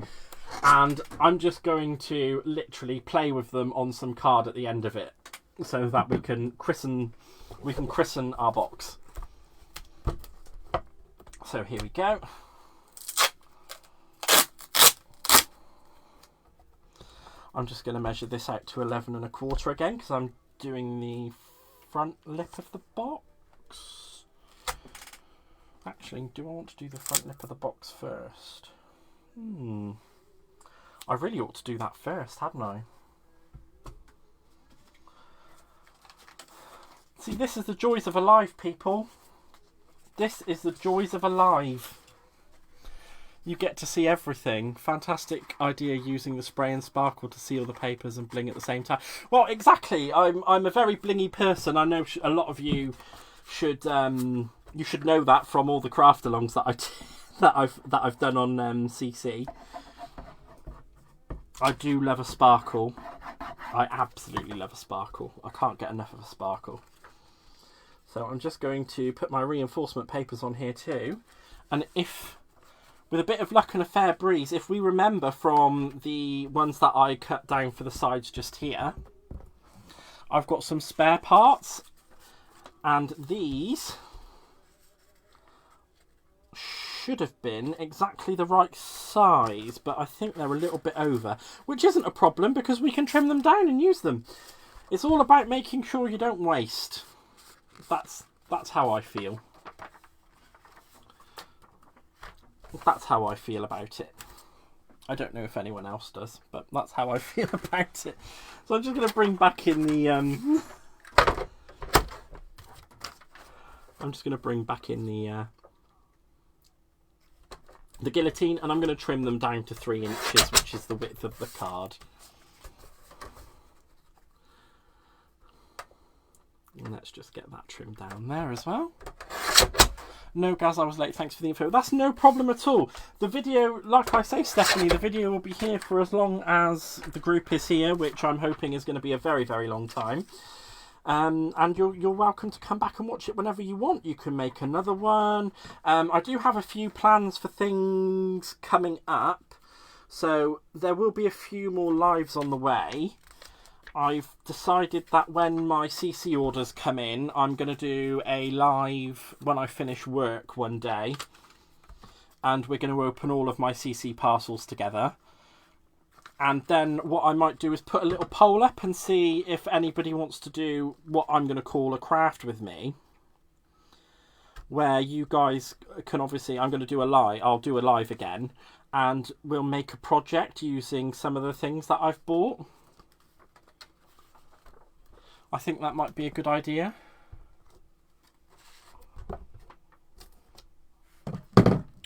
And I'm just going to literally play with them on some card at the end of it, so that we can christen our box. So here we go. I'm just going to measure this out to 11 1/4 again, because I'm doing the front lip of the box. Actually, do I want to do the front lip of the box first? I really ought to do that first, hadn't I? See, this is the joys of Alive, people. This is the joys of Alive. You get to see everything. Fantastic idea using the spray and sparkle to seal the papers and bling at the same time. Well, exactly. I'm a very blingy person. I know a lot of you should know that from all the craft alongs that I've done on CC. I do love a sparkle. I absolutely love a sparkle. I can't get enough of a sparkle. So I'm just going to put my reinforcement papers on here too. And if, with a bit of luck and a fair breeze, if we remember from the ones that I cut down for the sides just here, I've got some spare parts. And these should have been exactly the right size, but I think they're a little bit over, which isn't a problem because we can trim them down and use them. It's all about making sure you don't waste. That's how I feel. That's how I feel about it. I don't know if anyone else does, but that's how I feel about it. So I'm just going to bring back in the the guillotine, and I'm going to trim them down to 3 inches, which is the width of the card. And let's just get that trimmed down there as well. No, Gaz, I was late. Thanks for the info. That's no problem at all. The video, like I say, Stephanie, the video will be here for as long as the group is here, which I'm hoping is going to be a very, very long time. And you're welcome to come back and watch it whenever you want. You can make another one. I do have a few plans for things coming up, so there will be a few more lives on the way. I've decided that when my CC orders come in, I'm going to do a live when I finish work one day, and we're going to open all of my CC parcels together. And then what I might do is put a little poll up and see if anybody wants to do what I'm going to call a craft with me, where you guys can obviously, I'm going to do a live, I'll do a live again, and we'll make a project using some of the things that I've bought. I think that might be a good idea.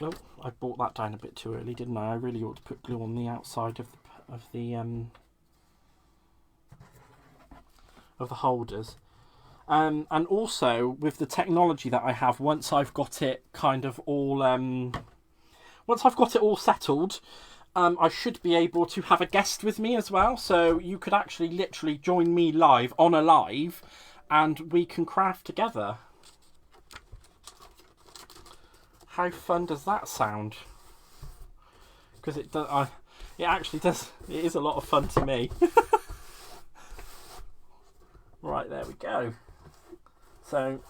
Oh, I brought that down a bit too early, didn't I? I really ought to put glue on the outside of the holders. And also with the technology that I have, once I've got it kind of all settled, I should be able to have a guest with me as well, so you could actually literally join me live on a live and we can craft together. How fun does that sound? Because it actually does, it is a lot of fun to me. Right, there we go. So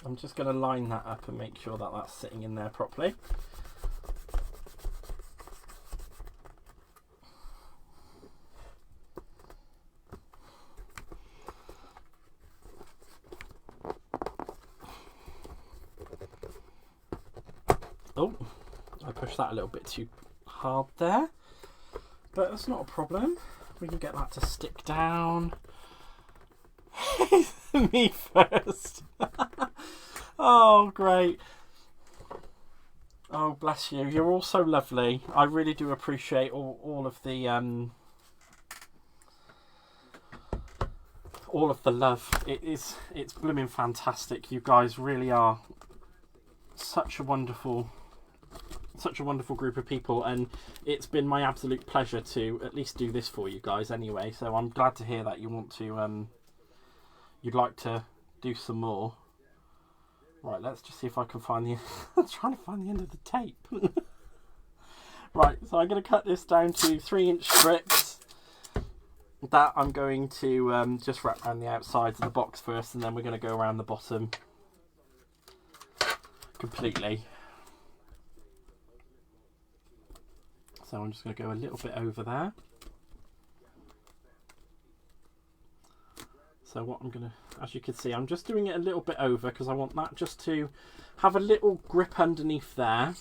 I'm just going to line that up and make sure that that's sitting in there properly. Oh, I pushed that a little bit too hard there, but that's not a problem. We can get that to stick down. Me first. Oh, great. Oh, bless you. You're all so lovely. I really do appreciate all of the love. It's blooming fantastic. You guys really are such a wonderful group of people, and it's been my absolute pleasure to at least do this for you guys anyway. So I'm glad to hear that you want to you'd like to do some more. Right, let's just see if I can find the... I'm trying to find the end of the tape. Right, so I'm going to cut this down to 3-inch strips. That I'm going to just wrap around the outsides of the box first, and then we're going to go around the bottom completely. So I'm just going to go a little bit over there. So what I'm going to, as you can see, I'm just doing it a little bit over because I want that just to have a little grip underneath there,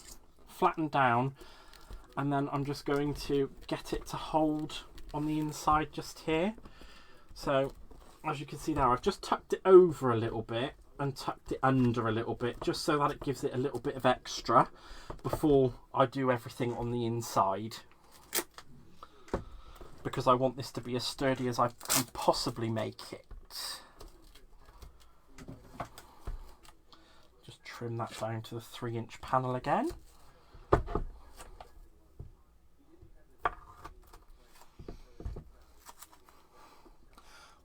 flatten down, and then I'm just going to get it to hold on the inside just here. So as you can see now, I've just tucked it over a little bit and tucked it under a little bit just so that it gives it a little bit of extra before I do everything on the inside, because I want this to be as sturdy as I can possibly make it. Just trim that down to the 3-inch panel again.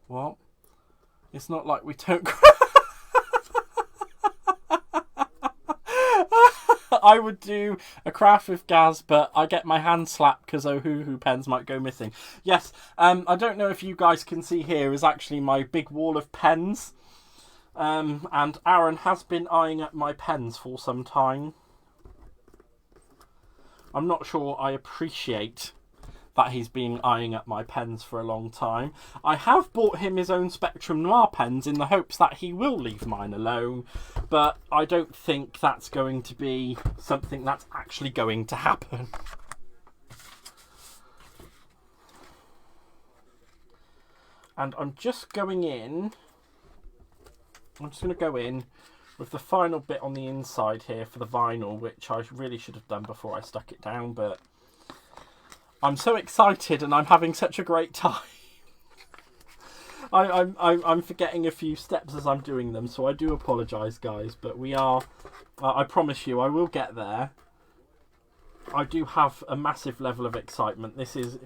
Well, it's not like we don't... I would do a craft with Gaz, but I get my hand slapped because Ohuhu pens might go missing. Yes, I don't know if you guys can see here is actually my big wall of pens. And Aaron has been eyeing up my pens for some time. I'm not sure I appreciate that he's been eyeing up my pens for a long time. I have bought him his own Spectrum Noir pens in the hopes that he will leave mine alone, but I don't think that's going to be something that's actually going to happen. And I'm just going in, I'm just going to go in with the final bit on the inside here for the vinyl, which I really should have done before I stuck it down, but I'm so excited and I'm having such a great time. I'm forgetting a few steps as I'm doing them, so I do apologise, guys. But we are, I promise you, I will get there. I do have a massive level of excitement. This is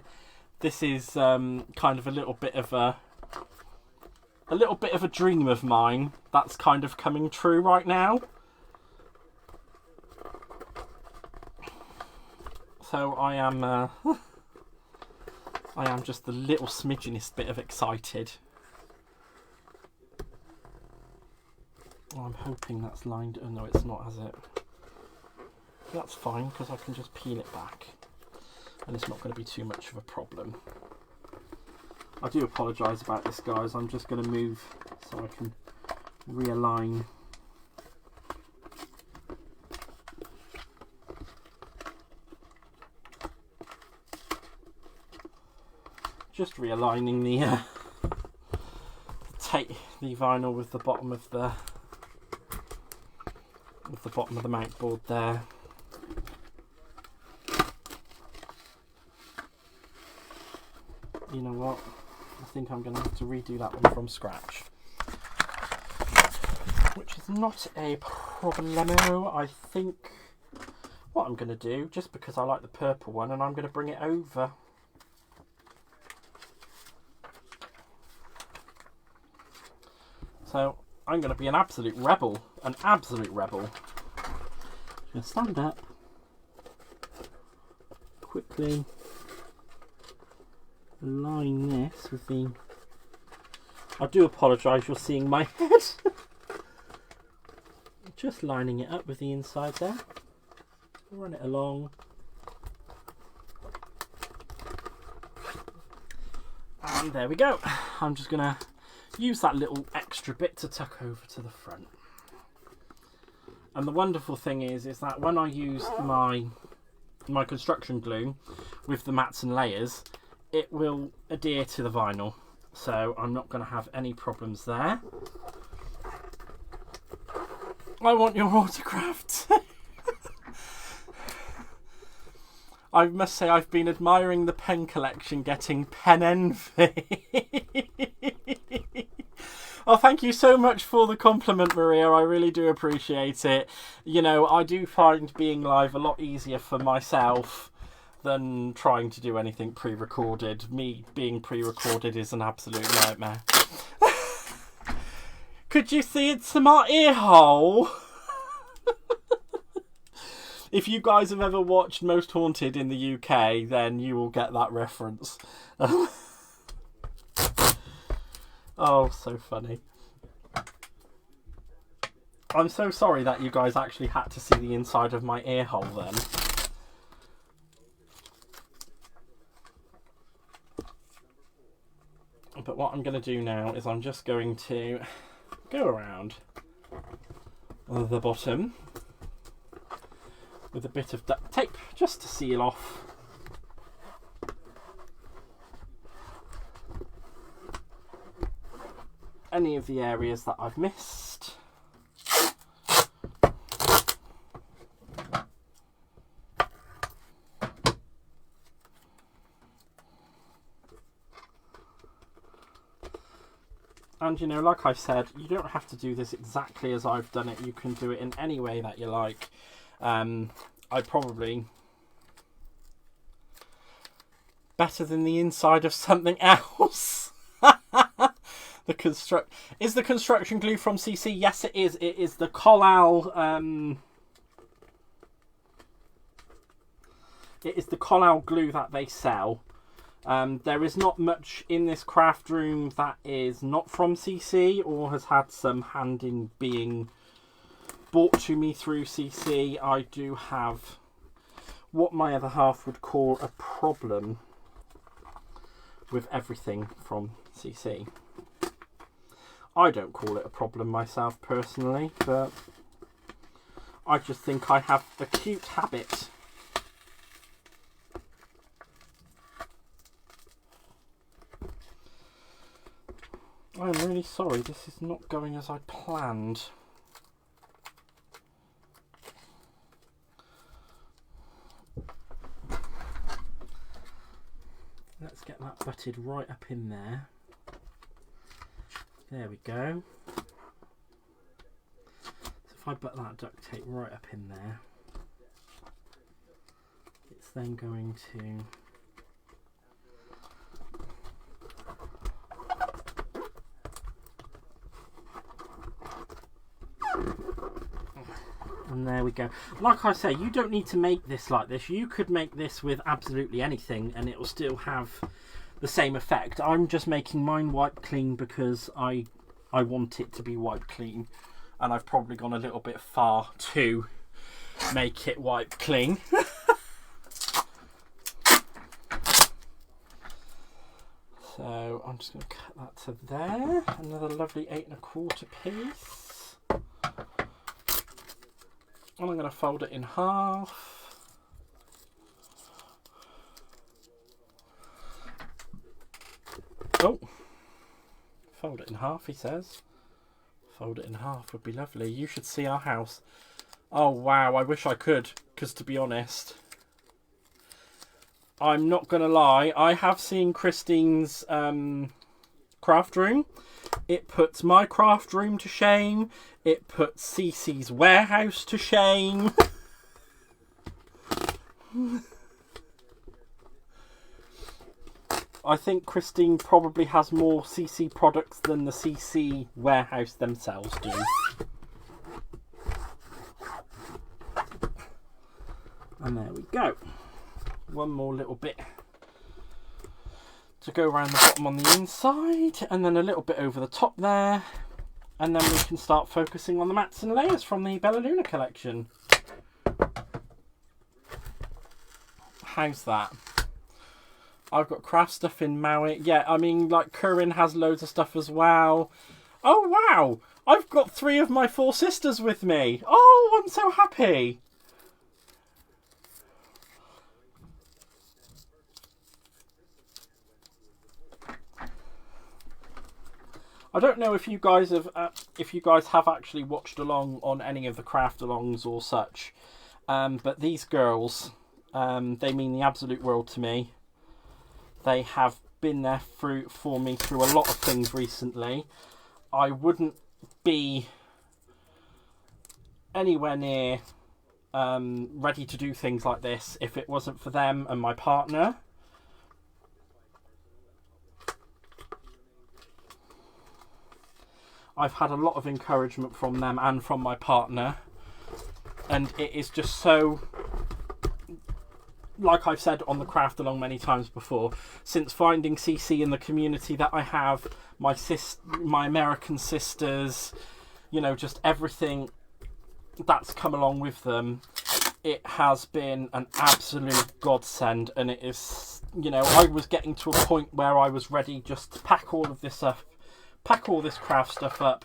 kind of a little bit of a dream of mine that's kind of coming true right now. So I am just the little smidgenest bit of excited. Oh, I'm hoping that's lined. Oh no, it's not, has it? That's fine because I can just peel it back, and it's not going to be too much of a problem. I do apologise about this, guys. I'm just going to move so I can realign. Just realigning the vinyl with the bottom of the mount board there. You know what? I think I'm going to have to redo that one from scratch, which is not a problemo. I think what I'm going to do, just because I like the purple one, and I'm going to bring it over. So I'm going to be an absolute rebel. An absolute rebel. Just stand up. Quickly align this with the... I do apologise, you're seeing my head. Just lining it up with the inside there. Run it along. And there we go. I'm just going to use that little extra bit to tuck over to the front. And the wonderful thing is that when I use my construction glue with the mats and layers, it will adhere to the vinyl, so I'm not going to have any problems there. I want your autograph. I must say I've been admiring the pen collection getting pen envy. Oh, thank you so much for the compliment, Maria. I really do appreciate it. You know, I do find being live a lot easier for myself than trying to do anything pre-recorded. Me being pre-recorded is an absolute nightmare. Could you see it's in my ear hole? If you guys have ever watched Most Haunted in the UK, then you will get that reference. Oh, so funny. I'm so sorry that you guys actually had to see the inside of my ear hole then. But what I'm going to do now is I'm just going to go around the bottom with a bit of duct tape just to seal off any of the areas that I've missed. And, you know, like I've said, you don't have to do this exactly as I've done it. You can do it in any way that you like. I probably... better than the inside of something else. Is the construction glue from CC? Yes, it is. It is the Collall... it is the Collall glue that they sell. There is not much in this craft room that is not from CC or has had some hand in being brought to me through CC. I do have what my other half would call a problem with everything from CC. I don't call it a problem myself personally, but I just think I have a cute habit. I'm really sorry, this is not going as I planned. Let's get that butted right up in there. There we go. So if I butt that duct tape right up in there, it's then going to... And there we go. Like I say, you don't need to make this like this. You could make this with absolutely anything and it will still have the same effect. I'm just making mine wipe clean because I want it to be wipe clean. And I've probably gone a little bit far to make it wipe clean. So I'm just going to cut that to there. Another lovely 8 1/4 piece. And I'm going to fold it in half. Oh, fold it in half, he says. Fold it in half would be lovely. You should see our house. Oh wow, I wish I could, because to be honest, I'm not going to lie, I have seen Christine's craft room. It puts my craft room to shame. It puts CC's warehouse to shame. I think Christine probably has more CC products than the CC warehouse themselves do. And there we go. One more little bit to go around the bottom on the inside, and then a little bit over the top there, and then we can start focusing on the mats and layers from the Bella Luna collection. How's that? I've got craft stuff in Maui. Yeah, I mean, like Curran has loads of stuff as well. Oh wow, I've got 3 of my 4 sisters with me. Oh, I'm so happy. I don't know if you guys have actually watched along on any of the craft alongs or such, but these girls, they mean the absolute world to me. They have been there for me through a lot of things recently. I wouldn't be anywhere near ready to do things like this if it wasn't for them and my partner. I've had a lot of encouragement from them and from my partner, and it is just so, like I've said on the craft along many times before, since finding CC in the community that I have, my American sisters, you know, just everything that's come along with them, it has been an absolute godsend. And it is, you know, I was getting to a point where I was ready just to pack all this craft stuff up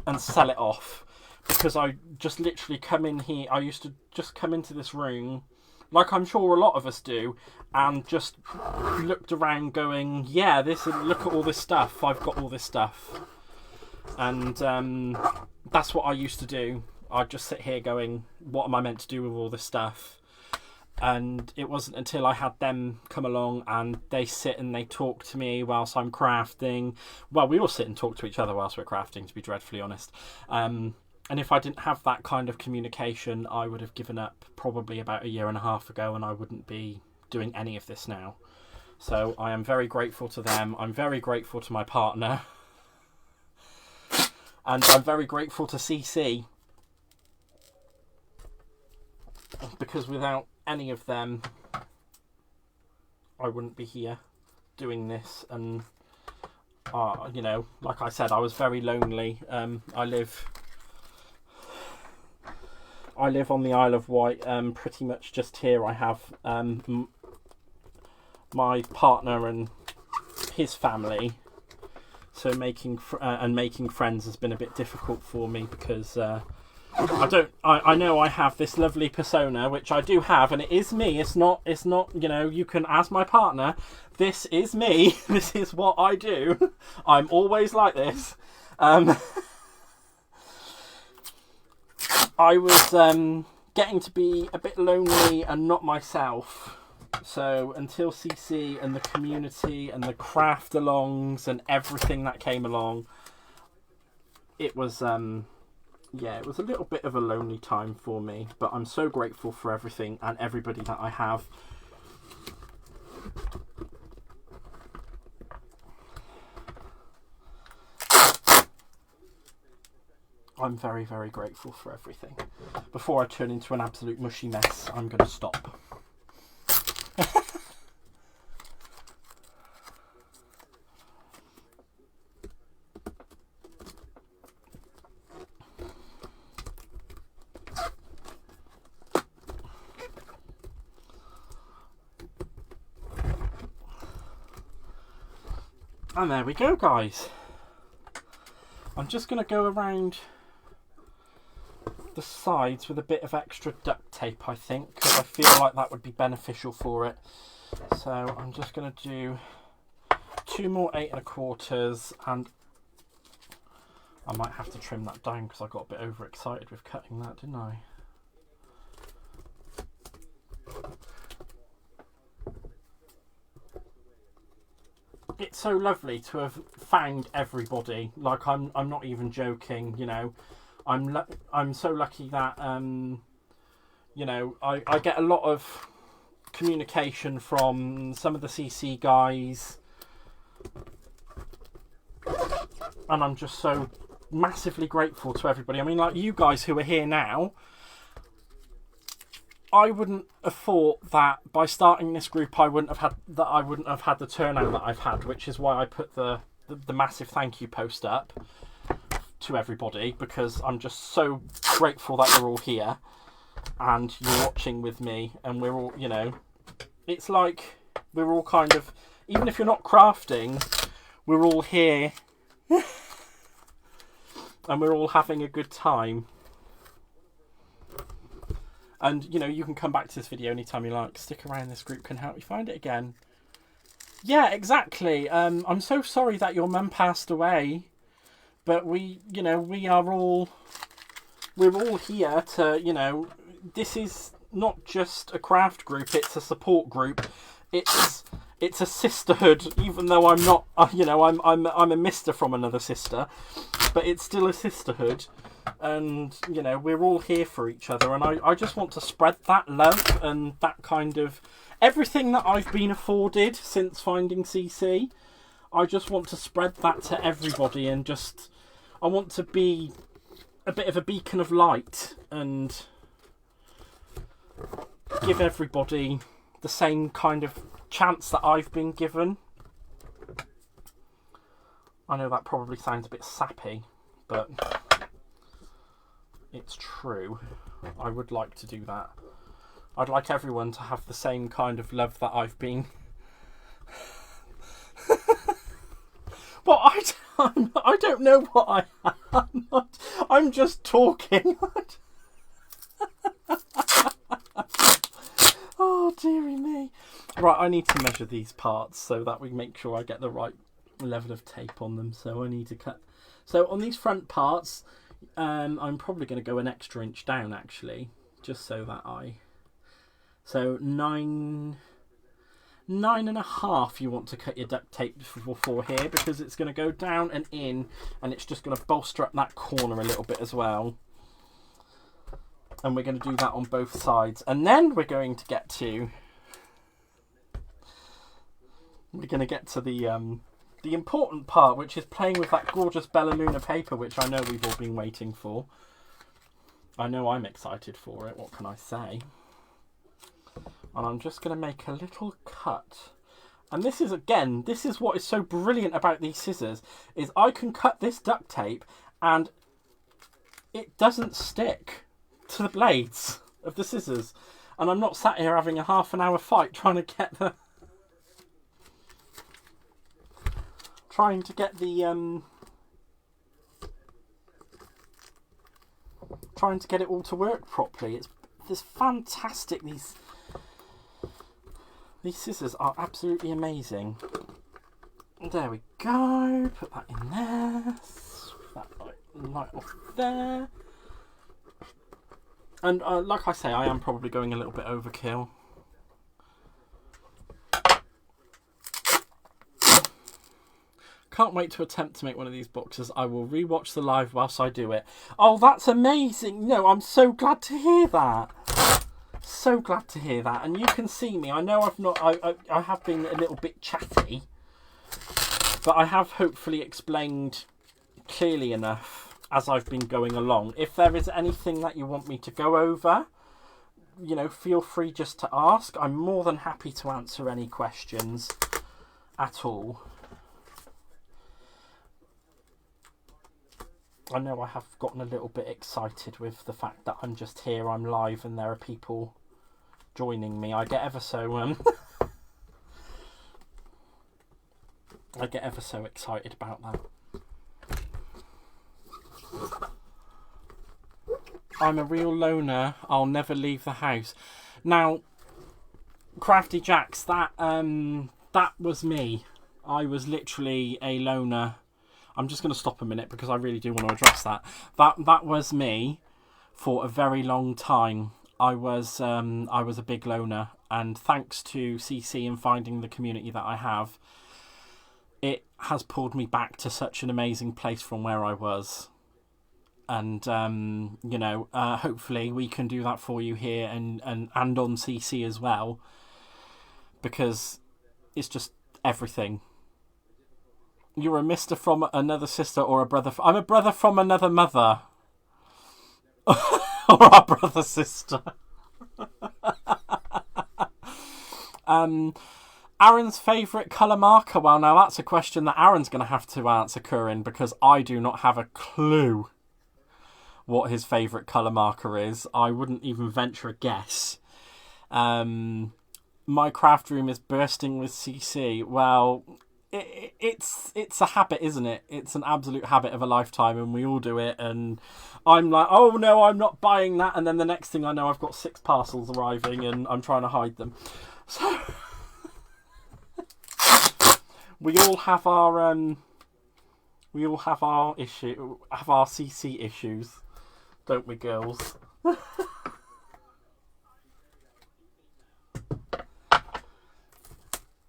and sell it off, because I just literally come in here. I used to just come into this room, like I'm sure a lot of us do, and just looked around going, yeah, look at all this stuff, I've got all this stuff. And that's what I used to do. I'd just sit here going, what am I meant to do with all this stuff? And it wasn't until I had them come along and they sit and they talk to me whilst I'm crafting. Well, we all sit and talk to each other whilst we're crafting, to be dreadfully honest. And if I didn't have that kind of communication, I would have given up probably about 1.5 years ago, and I wouldn't be doing any of this now. So I am very grateful to them. I'm very grateful to my partner. And I'm very grateful to CC. Because without any of them, I wouldn't be here doing this. And, you know, like I said, I was very lonely. I live on the Isle of Wight, pretty much just here. I have my partner and his family. So making friends has been a bit difficult for me, because I know I have this lovely persona, which I do have, and it is me. It's not, you know, you can, as my partner, this is me. This is what I do. I'm always like this. I was getting to be a bit lonely and not myself. So until CC and the community and the craft alongs and everything that came along, it was yeah, it was a little bit of a lonely time for me. But I'm so grateful for everything and everybody that I have. I'm very, very grateful for everything. Before I turn into an absolute mushy mess, I'm going to stop. And there we go, guys. I'm just going to go around the sides with a bit of extra duct tape, I think, because I feel like that would be beneficial for it. So I'm just going to do 2 more 8 1/4, and I might have to trim that down because I got a bit overexcited with cutting that, didn't I? It's so lovely to have found everybody. Like, I'm not even joking, you know. I'm so lucky that you know, I get a lot of communication from some of the CC guys, and I'm just so massively grateful to everybody. I mean, like you guys who are here now, I wouldn't have thought that by starting this group I wouldn't have had the turnout that I've had, which is why I put the massive thank you post up to everybody, because I'm just so grateful that you're all here and you're watching with me, and we're all, you know, it's like we're all kind of, even if you're not crafting, we're all here and we're all having a good time. And, you know, you can come back to this video anytime you like. Stick around, this group can help you find it again. Yeah, exactly. I'm so sorry that your mum passed away. But we, you know, we're all here to, you know, this is not just a craft group, it's a support group. It's a sisterhood, even though I'm not, you know, I'm a mister from another sister. But it's still a sisterhood. And, you know, we're all here for each other, and I just want to spread that love and that kind of everything that I've been afforded since finding CC. I just want to spread that to everybody, and just I want to be a bit of a beacon of light and give everybody the same kind of chance that I've been given. I know that probably sounds a bit sappy, but it's true. I would like to do that. I'd like everyone to have the same kind of love that I've been. Well, I don't know what I am. I'm just talking. Oh, dearie me. Right, I need to measure these parts so that we make sure I get the right level of tape on them. So I need to cut. So on these front parts, I'm probably going to go an extra inch down, actually, just so that So 9.5 you want to cut your duct tape for here, because it's going to go down and in, and it's just going to bolster up that corner a little bit as well. And we're going to do that on both sides. And then we're going to get to the important part, which is playing with that gorgeous Bella Luna paper, which I know we've all been waiting for. I know I'm excited for it, what can I say? And I'm just going to make a little cut. And this is, again, this is what is so brilliant about these scissors, is I can cut this duct tape and it doesn't stick to the blades of the scissors. And I'm not sat here having a half-an-hour fight trying to get the trying to get it all to work properly. It's fantastic. These scissors are absolutely amazing. There we go. Put that in there. That light off there. And like I say, I am probably going a little bit overkill. Can't wait to attempt to make one of these boxes. I will rewatch the live whilst I do it. Oh, that's amazing. No, I'm so glad to hear that. So glad to hear that. And you can see me. I know I have been a little bit chatty, but I have hopefully explained clearly enough as I've been going along. If there is anything that you want me to go over, you know, feel free just to ask. I'm more than happy to answer any questions at all. I know I have gotten a little bit excited with the fact that I'm just here, I'm live, and there are people joining me. I get ever so I get ever so excited about that. I'm a real loner. I'll never leave the house. Now, Crafty Jacks, that was me. I was literally a loner. I'm just going to stop a minute because I really do want to address that. That was me for a very long time. I was a big loner, and thanks to CC and finding the community that I have, it has pulled me back to such an amazing place from where I was. And you know, hopefully we can do that for you here and on CC as well, because it's just everything. You're a mister from another sister or a brother. I'm a brother from another mother. Or our brother sister. Aaron's favourite colour marker. Well, now that's a question that Aaron's going to have to answer, Curran, because I do not have a clue what his favourite colour marker is. I wouldn't even venture a guess. My craft room is bursting with CC. Well, it's a habit, isn't it? It's an absolute habit of a lifetime, and we all do it. And I'm like, oh no, I'm not buying that. And then the next thing I know, I've got 6 parcels arriving, and I'm trying to hide them. So we all have our CC issues, don't we, girls?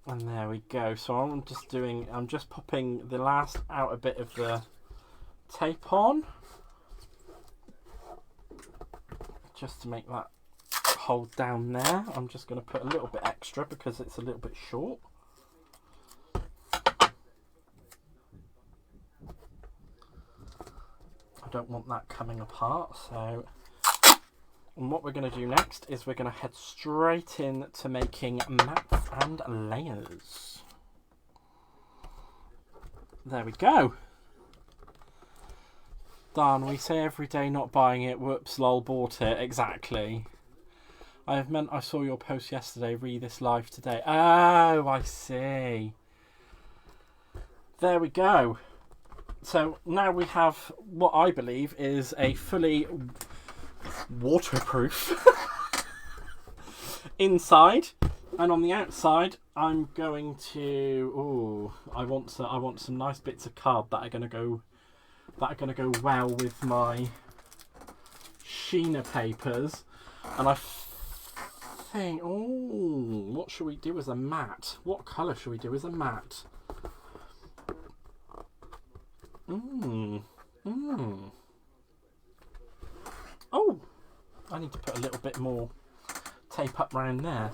And there we go. So I'm just popping the last outer bit of the tape on, just to make that hold down there. I'm just going to put a little bit extra because it's a little bit short. don't want that coming apart. So, and what we're going to do next is we're going to head straight in to making mats and layers. There we go. Darn, we say every day not buying it. Whoops, lol, bought it. Exactly. I have meant I saw your post yesterday. Read this live today. Oh, I see. There we go. So now we have what I believe is a fully waterproof inside, and on the outside I'm going to. Oh, I want some nice bits of card that are going to go well with my Sheena papers, and I think. Oh, what should we do as a mat? What colour should we do as a mat? Oh, I need to put a little bit more tape up round there.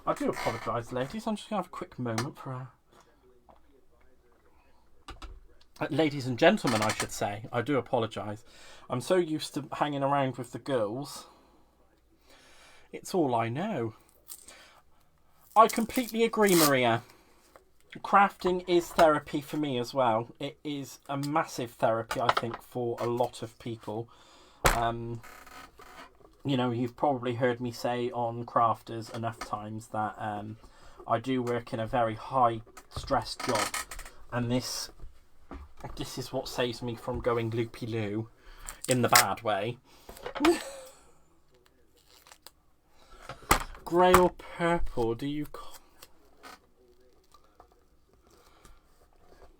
I do apologise, ladies. I'm just going to have a quick moment for ladies and gentlemen, I should say. I do apologise. I'm so used to hanging around with the girls. It's all I know. I completely agree, Maria. Crafting is therapy for me as well. It is a massive therapy, I think, for a lot of people. You know, you've probably heard me say on Crafters enough times that I do work in a very high stress job, and this is what saves me from going loopy-loo in the bad way. Grey or purple? Do you?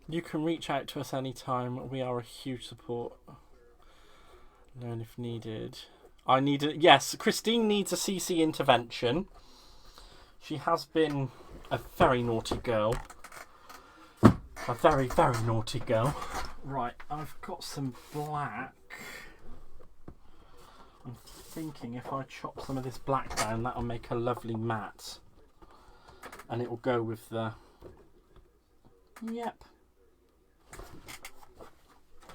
You can reach out to us anytime. We are a huge support. Learn if needed. I need a... Yes, Christine needs a CC intervention. She has been a very naughty girl. A very, very naughty girl. Right, I've got some black. I'm thinking if I chop some of this black down, that'll make a lovely mat. And it will go with the... Yep.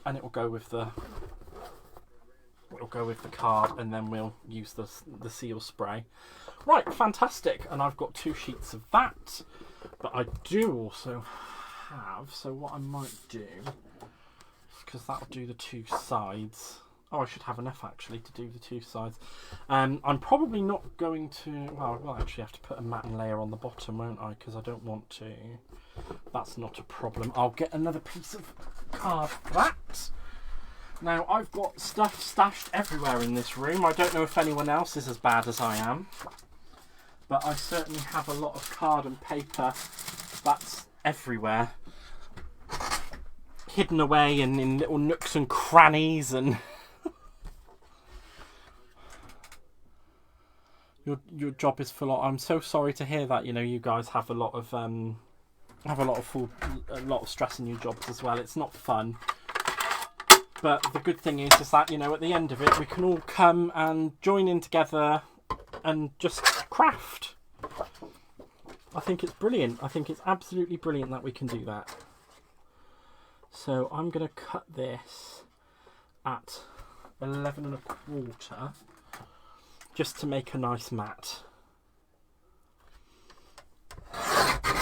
And it will go with the... It'll go with the card, and then we'll use the seal spray. Right, fantastic. And I've got 2 sheets of that. But I do also have... So what I might do... Because that'll do the 2 sides... Oh, I should have enough actually to do the 2 sides. I'm probably not going to... Well, I'll actually have to put a matte layer on the bottom, won't I? Because I don't want to. That's not a problem. I'll get another piece of card for that. Now, I've got stuff stashed everywhere in this room. I don't know if anyone else is as bad as I am. But I certainly have a lot of card and paper that's everywhere. Hidden away in little nooks and crannies and... Your job is full on. I'm so sorry to hear that. You know, you guys have a lot of stress in your jobs as well. It's not fun. But the good thing is that, you know, at the end of it, we can all come and join in together and just craft. I think it's brilliant. I think it's absolutely brilliant that we can do that. So I'm going to cut this at 11.25. Just to make a nice mat.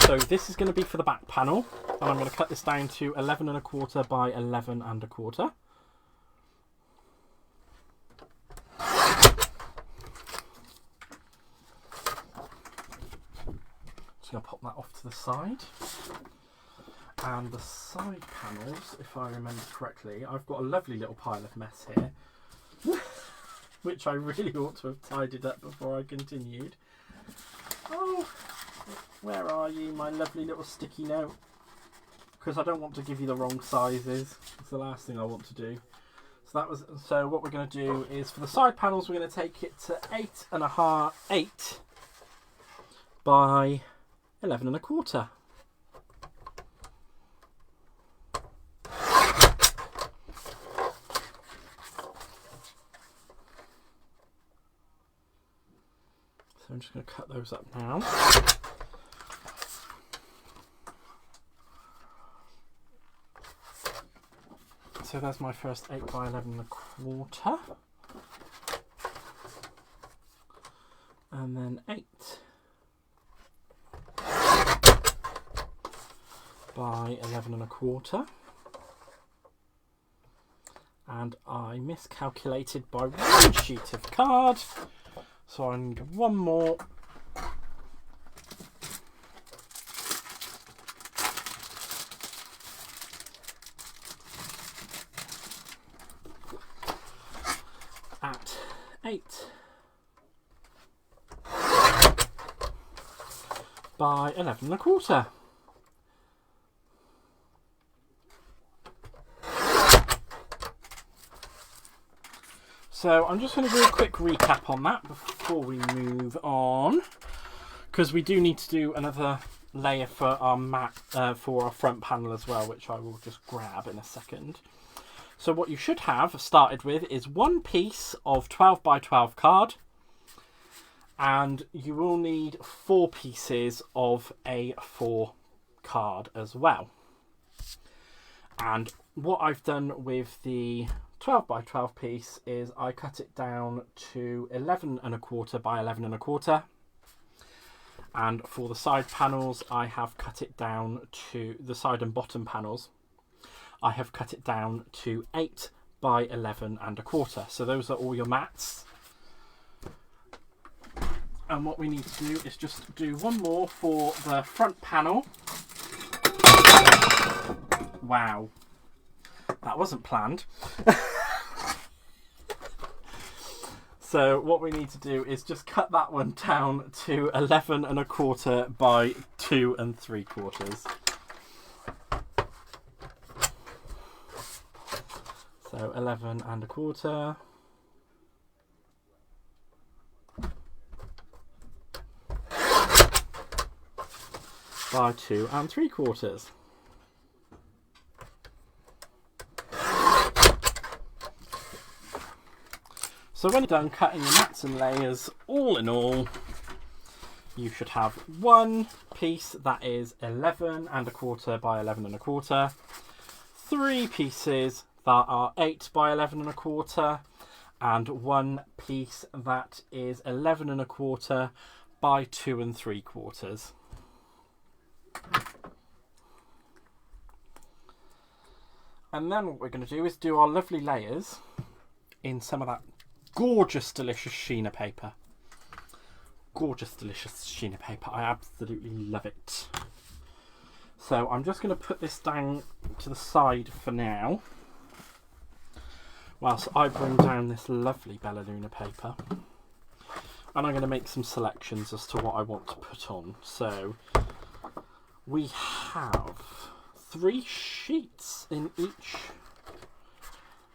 So this is going to be for the back panel, and I'm going to cut this down to 11.25 by 11.25. Just going to pop that off to the side. And the side panels, if I remember correctly, I've got a lovely little pile of mess here. Which I really ought to have tidied up before I continued. Oh, where are you, my lovely little sticky note? Because I don't want to give you the wrong sizes. It's the last thing I want to do. So what we're going to do is for the side panels, we're going to take it to 8 by 11.25. So I'm just going to cut those up now. So there's my first 8 by 11 1/4. And then 8 by 11 1/4. And I miscalculated by 1 sheet of card. So I need 1 more. At 8 by 11 1/4. So I'm just going to do a quick recap on that before we move on, because we do need to do another layer for our mat for our front panel as well, which I will just grab in a second. So what you should have started with is 1 piece of 12 by 12 card, and you will need 4 pieces of A4 card as well. And what I've done with the 12 by 12 piece is I cut it down to 11 1/4 by 11 1/4, and for the side panels I have cut it down to the side and bottom panels. I have cut it down to 8 by 11 1/4. So those are all your mats. And what we need to do is just do 1 more for the front panel. Wow, that wasn't planned. So what we need to do is just cut that one down to 11 1/4 by 2 3/4. So 11 1/4. By 2 3/4. So when you're done cutting your mats and layers, all in all, you should have 1 piece that is 11 1/4 by 11 1/4, 3 pieces that are 8 by 11 1/4, and 1 piece that is 11 1/4 by 2 3/4. And then what we're going to do is do our lovely layers in some of that gorgeous, delicious Sheena paper. Gorgeous, delicious Sheena paper. I absolutely love it. So I'm just going to put this down to the side for now, whilst I bring down this lovely Bella Luna paper. And I'm going to make some selections as to what I want to put on. So we have 3 sheets in each.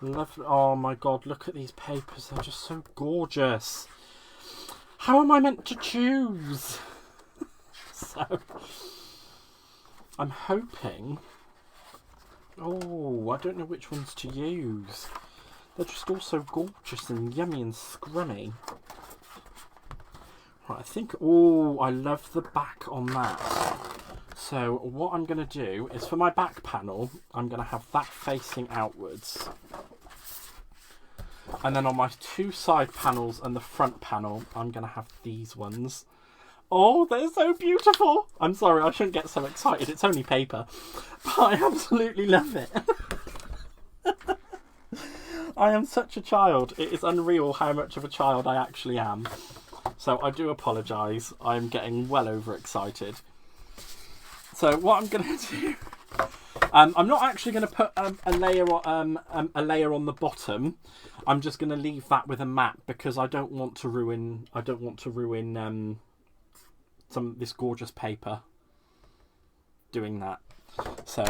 Lovely. Oh my god, look at these papers. They're just so gorgeous. How am I meant to choose? So I'm hoping... Oh, I don't know which ones to use. They're just all so gorgeous and yummy and scrummy. Right, I think... Oh, I love the back on that. So what I'm going to do is for my back panel, I'm going to have that facing outwards. And then on my 2 side panels and the front panel, I'm going to have these ones. Oh, they're so beautiful. I'm sorry, I shouldn't get so excited. It's only paper. But I absolutely love it. I am such a child. It is unreal how much of a child I actually am. So I do apologise. I'm getting well overexcited. So what I'm going to do... I'm not actually going to put a layer on the bottom. I'm just going to leave that with a mat because I don't want to ruin. Some this gorgeous paper. Doing that. So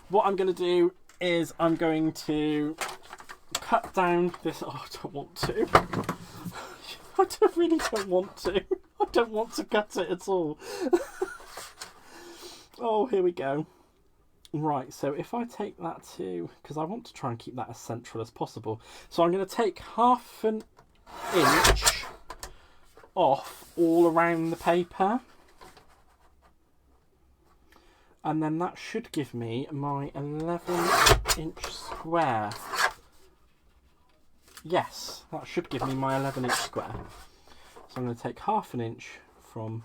what I'm going to do is I'm going to cut down this. Oh, I don't want to. Really don't want to. I don't want to cut it at all. Oh, here we go. Right, so if I take that to... Because I want to try and keep that as central as possible. So I'm going to take 1/2 inch off all around the paper. And then that should give me my 11-inch square. Yes, that should give me my 11-inch square. So I'm going to take half an inch from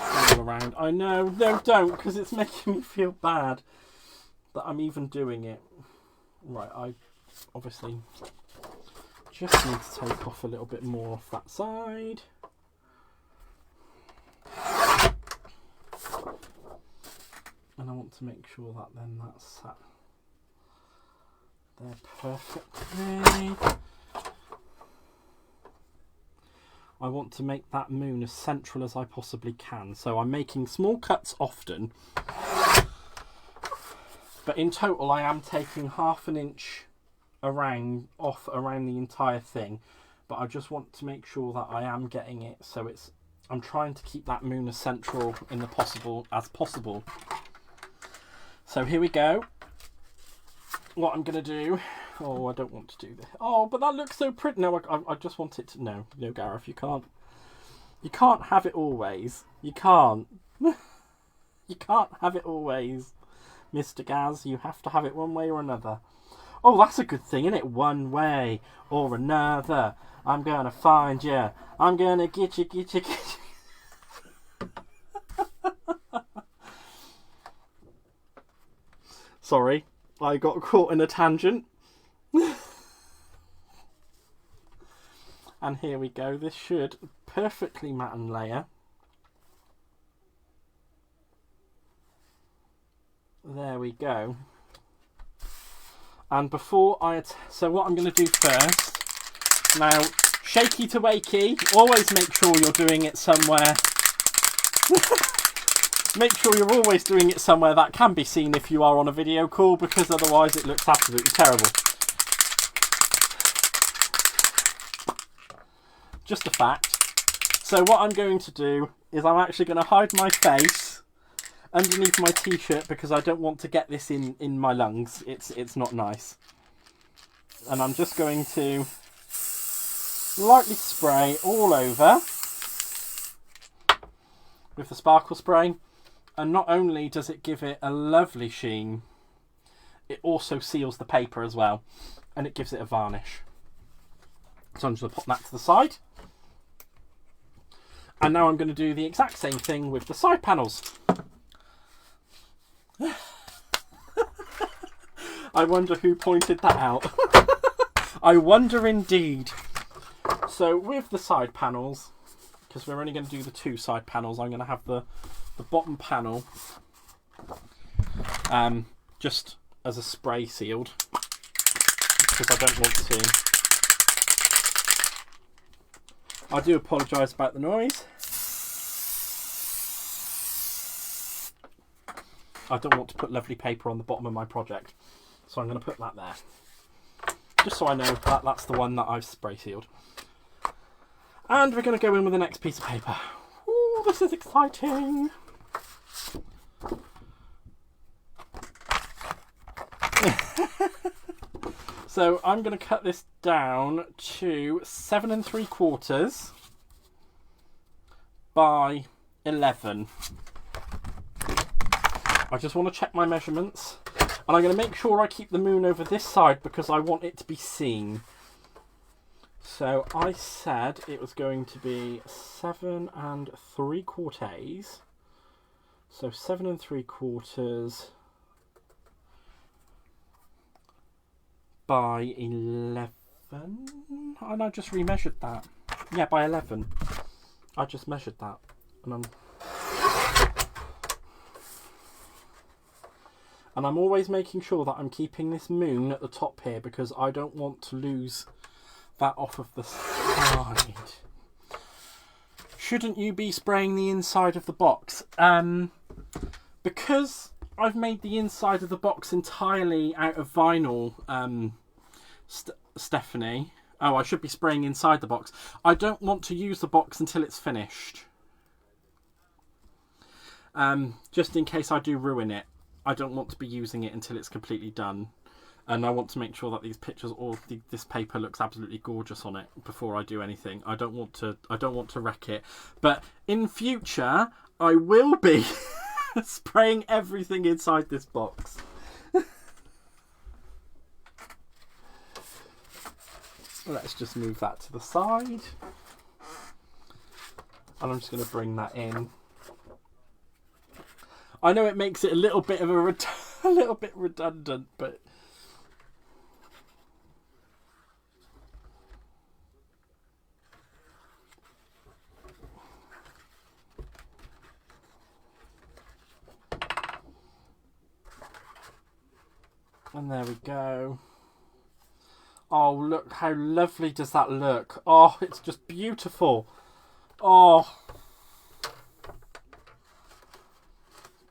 all around. I know, no, don't, because it's making me feel bad that I'm even doing it. Right, I obviously just need to take off a little bit more off that side. And I want to make sure that then that's sat there perfectly. I want to make that moon as central as I possibly can. So I'm making small cuts often. But in total I am taking half an inch around the entire thing. But I just want to make sure that I am getting it so I'm trying to keep that moon as central as possible. So here we go. What I'm going to do... Oh, I don't want to do this. Oh, but that looks so pretty. No, I just want it to... No, Gareth, you can't. You can't have it always. You can't. You can't have it always, Mr. Gaz. You have to have it one way or another. Oh, that's a good thing, isn't it? One way or another. I'm going to find you. I'm going to get you. Sorry, I got caught in a tangent. And here we go. This should perfectly mat and layer. There we go. And before so what I'm going to do first, now, shaky to wakey, always make sure you're doing it somewhere. Make sure you're always doing it somewhere that can be seen if you are on a video call, because otherwise it looks absolutely terrible. Just a fact. So what I'm going to do is I'm actually going to hide my face underneath my t-shirt because I don't want to get this in my lungs. It's not nice. And I'm just going to lightly spray all over with the sparkle spray. And not only does it give it a lovely sheen, it also seals the paper as well. And it gives it a varnish. So I'm just going to put that to the side. And now I'm going to do the exact same thing with the side panels. I wonder who pointed that out. I wonder indeed. So with the side panels, because we're only going to do the two side panels, I'm going to have the bottom panel just as a spray sealed, because I don't want to. I do apologise about the noise. I don't want to put lovely paper on the bottom of my project, so I'm going to put that there. Just so I know that that's the one that I've spray sealed. And we're going to go in with the next piece of paper. Ooh, this is exciting. So I'm going to cut this down to 7 3/4 by 11. I just want to check my measurements, and I'm going to make sure I keep the moon over this side because I want it to be seen. So I said it was going to be 7 3/4. So 7 3/4 by 11. And I just remeasured that. Yeah, by 11. I just measured that. And I'm always making sure that I'm keeping this moon at the top here because I don't want to lose that off of the side. Shouldn't you be spraying the inside of the box? Because I've made the inside of the box entirely out of vinyl, Stephanie. Oh, I should be spraying inside the box. I don't want to use the box until it's finished. Just in case I do ruin it. I don't want to be using it until it's completely done. And I want to make sure that these pictures or this paper looks absolutely gorgeous on it before I do anything. I don't want to wreck it. But in future, I will be spraying everything inside this box. Let's just move that to the side. And I'm just going to bring that in. I know it makes it a little bit of a little bit redundant, but and there we go. Oh, look how lovely does that look. Oh, it's just beautiful. Oh,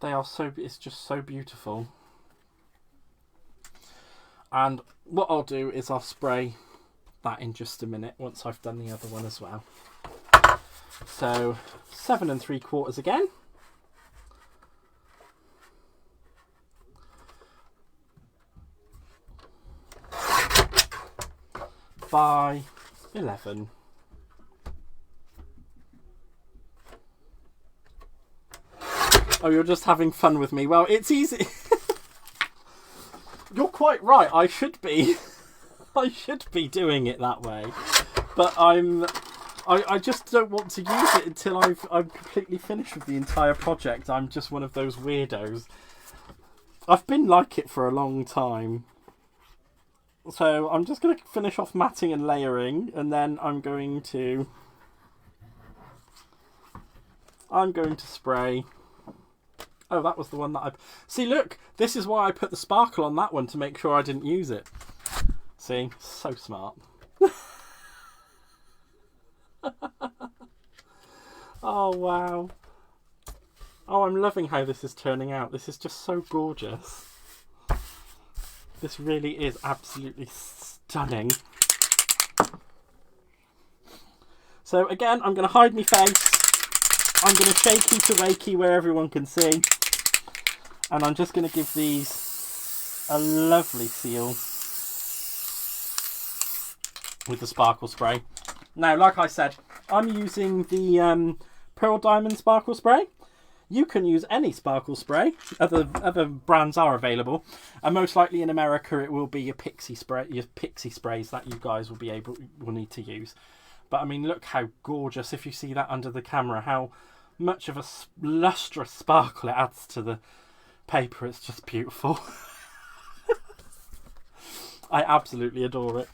they are so, it's just so beautiful. And what I'll do is I'll spray that in just a minute once I've done the other one as well. So 7 3/4 again. By 11. Oh, you're just having fun with me. Well, it's easy. You're quite right. I should be doing it that way, but I just don't want to use it until I'm completely finished with the entire project. I'm just one of those weirdos. I've been like it for a long time. So I'm just going to finish off matting and layering, and then I'm going to spray. Oh, that was the one that I... See, look, this is why I put the sparkle on that one, to make sure I didn't use it. See, so smart. Oh, wow. Oh, I'm loving how this is turning out. This is just so gorgeous. This really is absolutely stunning. So again, I'm going to hide my face. I'm going to shaky to wakey where everyone can see. And I'm just going to give these a lovely seal with the sparkle spray. Now, like I said, I'm using the Pearl Diamond sparkle spray. You can use any sparkle spray. Other brands are available, and most likely in America it will be your Pixie sprays that you guys will need to use. But I mean, look how gorgeous! If you see that under the camera, how much of a lustrous sparkle it adds to the paper. It's just beautiful. I absolutely adore it.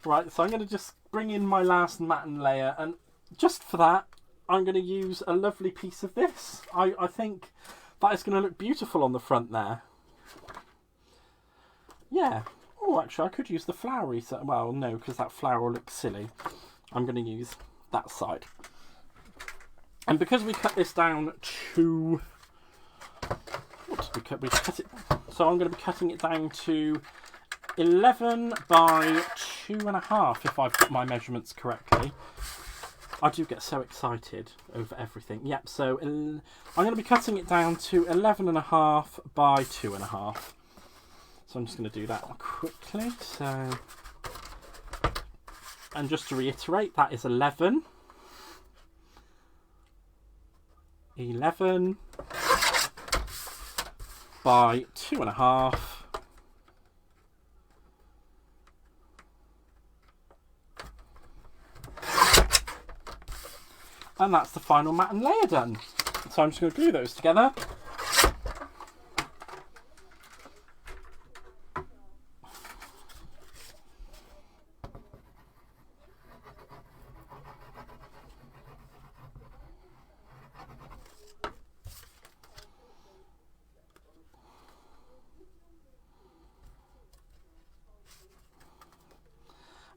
Right, so I'm going to just bring in my last matte and layer, and just for that, I'm going to use a lovely piece of this. I think that is going to look beautiful on the front there. Yeah. Oh, actually, I could use the flowery side. Well, no, because that flower will look silly. I'm going to use that side. And because we cut this down to... What did we cut? We cut it... So I'm going to be cutting it down to 11 by 2.5, if I've got my measurements correctly. I do get so excited over everything. Yep, so I'm going to be cutting it down to 11.5 by 2.5. So I'm just going to do that quickly. So, and just to reiterate, that is 11. 11 by 2.5. And that's the final matte and layer done. So I'm just going to glue those together.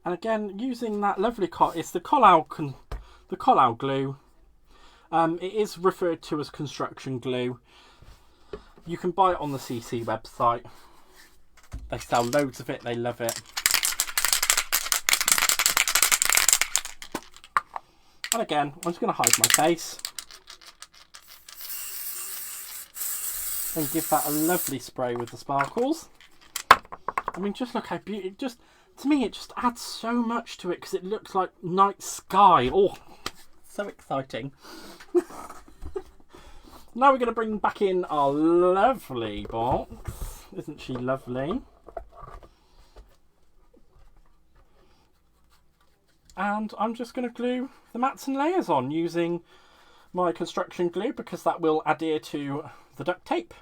And again, using that lovely it's the Collall glue. It is referred to as construction glue. You can buy it on the CC website. They sell loads of it. They love it. And again, I'm just going to hide my face. and give that a lovely spray with the sparkles. I mean, just look how beautiful. To me, it just adds so much to it because it looks like night sky. Oh, so exciting. Now we're going to bring back in our lovely box. Isn't she lovely? And I'm just going to glue the mats and layers on using my construction glue because that will adhere to the duct tape.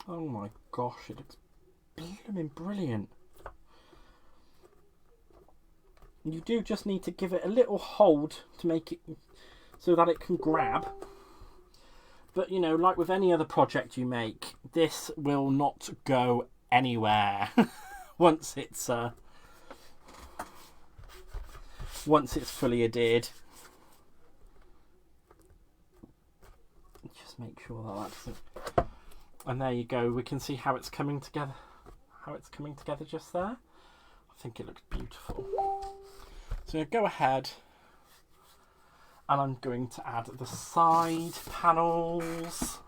Oh my gosh, it looks blooming brilliant. You do just need to give it a little hold to make it so that it can grab. But, you know, like with any other project you make, this will not go anywhere once it's fully adhered. Just make sure that doesn't... And there you go. We can see how it's coming together. How it's coming together just there. I think it looks beautiful. So go ahead, and I'm going to add the side panels.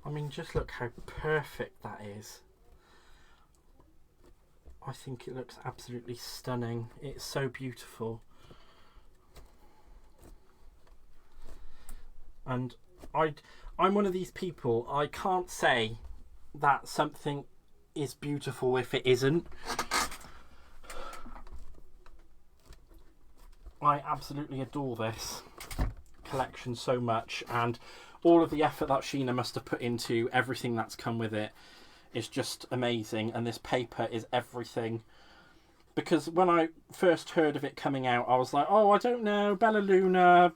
I mean, just look how perfect that is. I think it looks absolutely stunning. It's so beautiful. And I'm one of these people, I can't say that something is beautiful if it isn't. I absolutely adore this collection so much, and all of the effort that Sheena must have put into everything that's come with it is just amazing, and this paper is everything. Because when I first heard of it coming out, I was like, oh, I don't know, Bella Luna,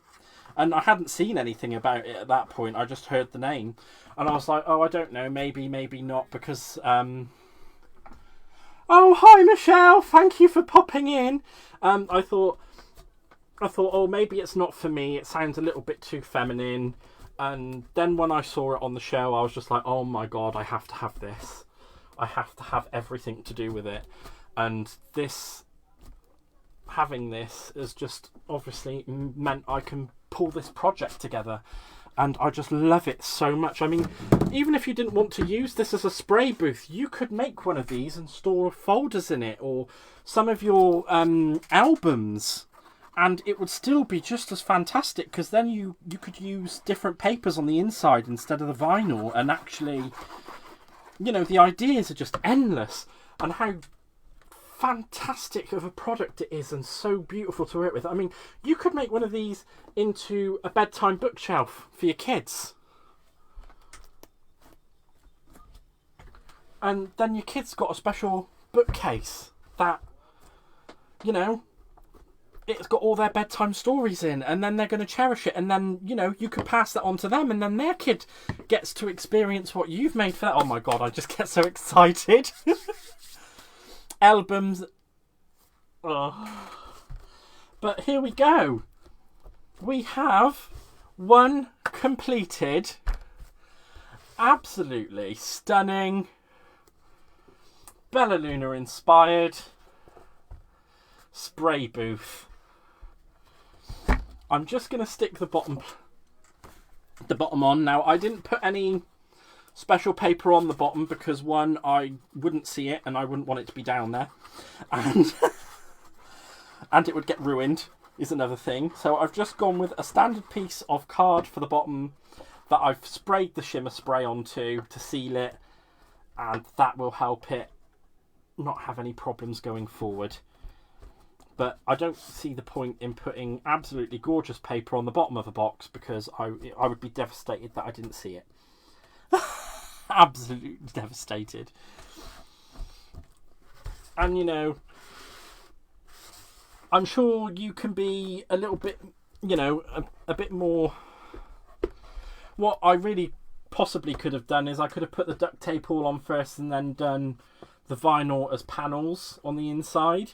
and I hadn't seen anything about it at that point. I just heard the name, and I was like, oh, I don't know, maybe not, because oh, hi Michelle, thank you for popping in. I thought, oh, maybe it's not for me, it sounds a little bit too feminine. And then when I saw it on the show, I was just like, oh my god, I have to have this. I have to have everything to do with it. And having this has just obviously meant I can pull this project together. And I just love it so much. I mean, even if you didn't want to use this as a spray booth, you could make one of these and store folders in it, or some of your albums. And it would still be just as fantastic, because then you could use different papers on the inside instead of the vinyl. And actually, you know, the ideas are just endless. And how fantastic of a product it is, and so beautiful to work with. I mean, you could make one of these into a bedtime bookshelf for your kids. And then your kids got a special bookcase that, you know, it's got all their bedtime stories in, and then they're going to cherish it, and then, you know, you can pass that on to them, and then their kid gets to experience what you've made for that. Oh my god, I just get so excited. Albums. Oh. But here we go. We have one completed, absolutely stunning, Bella Luna inspired spray booth. I'm just going to stick the bottom on. Now, I didn't put any special paper on the bottom because, one, I wouldn't see it and I wouldn't want it to be down there. And, and it would get ruined, is another thing. So I've just gone with a standard piece of card for the bottom that I've sprayed the shimmer spray onto to seal it. And that will help it not have any problems going forward. But I don't see the point in putting absolutely gorgeous paper on the bottom of a box, because I would be devastated that I didn't see it. Absolutely devastated. And, you know, I'm sure you can be a little bit, you know, a bit more... What I really possibly could have done is I could have put the duct tape all on first and then done the vinyl as panels on the inside.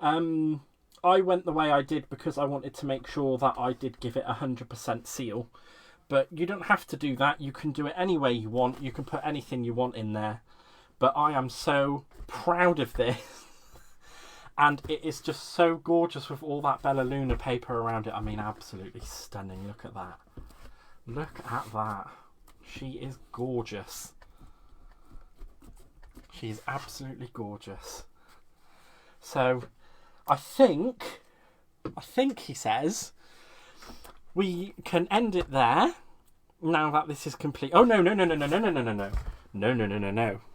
I went the way I did because I wanted to make sure that I did give it 100% seal. But you don't have to do that. You can do it any way you want. You can put anything you want in there. But I am so proud of this. And it is just so gorgeous with all that Bella Luna paper around it. I mean, absolutely stunning. Look at that. Look at that. She is gorgeous. She is absolutely gorgeous. So, I think he says we can end it there now that this is complete. Oh, no. No.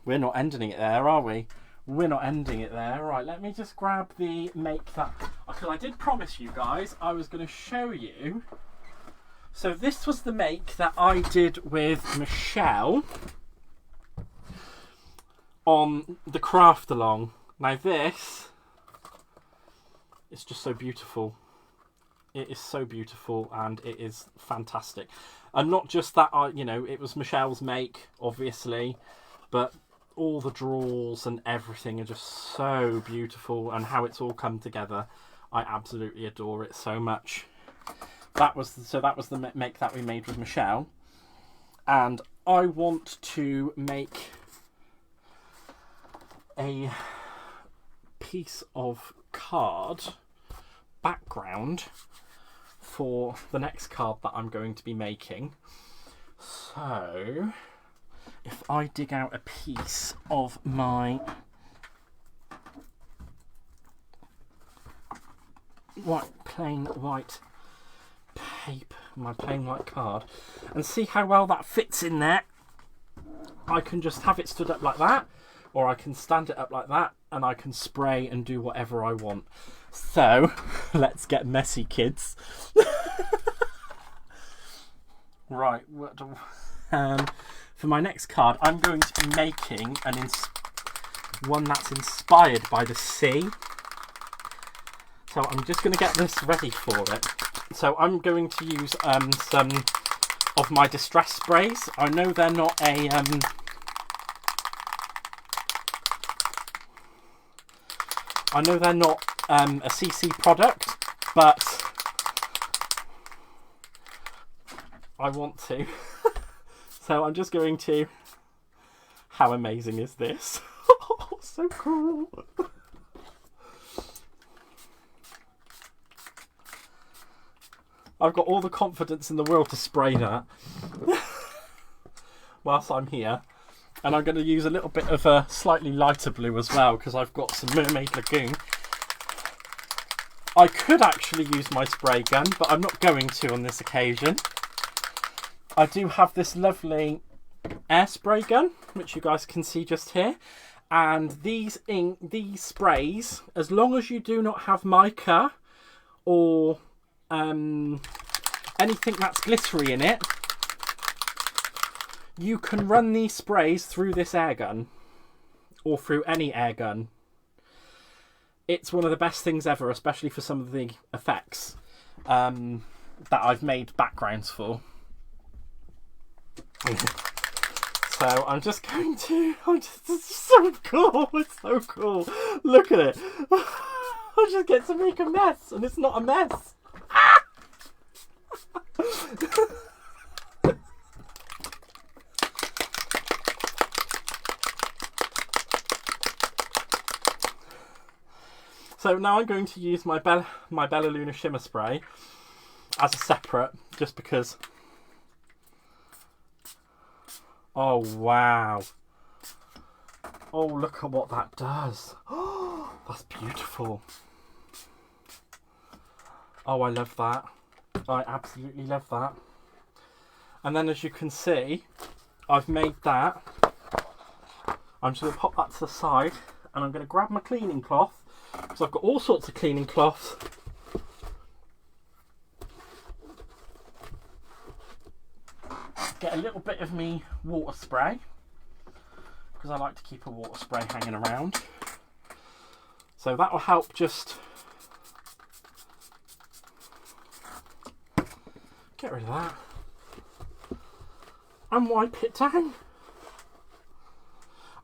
We're not ending it there, are we? We're not ending it there. Right, let me just grab the make that. Because I did promise you guys I was going to show you. So this was the make that I did with Michelle on the craft along. Now this is just so beautiful. It is so beautiful and it is fantastic. And not just that, it was Michelle's make, obviously, but all the drawers and everything are just so beautiful, and how it's all come together. I absolutely adore it so much. That was the make that we made with Michelle. And I want to make a piece of card background for the next card that I'm going to be making. So if I dig out a piece of my plain white paper, my plain white card, and see how well that fits in there, I can just have it stood up like that, or I can stand it up like that, and I can spray and do whatever I want. So let's get messy, kids. Right, for my next card, I'm going to be making one that's inspired by the sea. So I'm just going to get this ready for it. So I'm going to use some of my distress sprays. I know they're not a a CC product, but I want to. So I'm just going to... How amazing is this? Oh, so cool. I've got all the confidence in the world to spray that whilst I'm here. And I'm going to use a little bit of a slightly lighter blue as well, because I've got some Mermaid Lagoon. I could actually use my spray gun, but I'm not going to on this occasion. I do have this lovely air spray gun, which you guys can see just here. And these sprays, as long as you do not have mica or anything that's glittery in it, you can run these sprays through this air gun, or through any air gun. It's one of the best things ever, especially for some of the effects that I've made backgrounds for. So I'm just going to... It's so cool. It's so cool. Look at it. I just get to make a mess, and it's not a mess. So now I'm going to use my Bella Luna Shimmer Spray as a separate, just because... Oh, wow. Oh, look at what that does. Oh, that's beautiful. Oh, I love that. I absolutely love that. And then, as you can see, I've made that. I'm just going to pop that to the side, and I'm going to grab my cleaning cloth, because I've got all sorts of cleaning cloths. Get a little bit of me water spray, because I like to keep a water spray hanging around. So that will help just get rid of that. and wipe it down.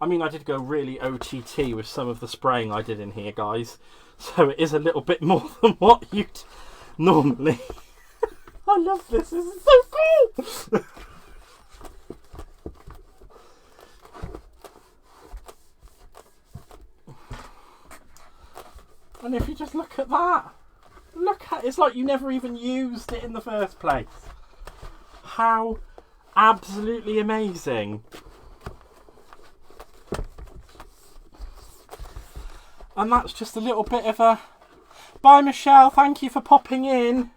I mean, I did go really OTT with some of the spraying I did in here, guys. So it is a little bit more than what you'd normally. I love this. This is so cool. And if you just look at that. Look at it. It's like you never even used it in the first place. How absolutely amazing. And that's just a little bit of a... Bye, Michelle. Thank you for popping in.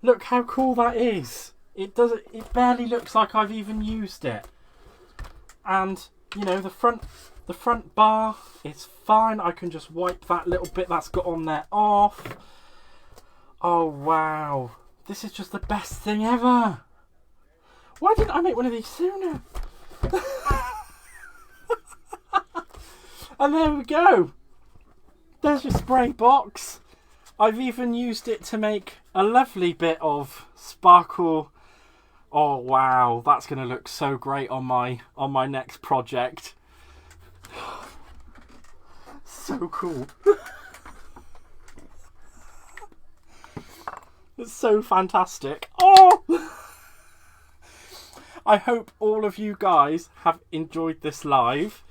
Look how cool that is. It barely looks like I've even used it. And, you know, the front bar is fine. I can just wipe that little bit that's got on there off. Oh, wow. This is just the best thing ever. Why didn't I make one of these sooner? And there we go. There's your spray box. I've even used it to make a lovely bit of sparkle. Oh wow, that's going to look so great on my next project. So cool. It's so fantastic. Oh! I hope all of you guys have enjoyed this live.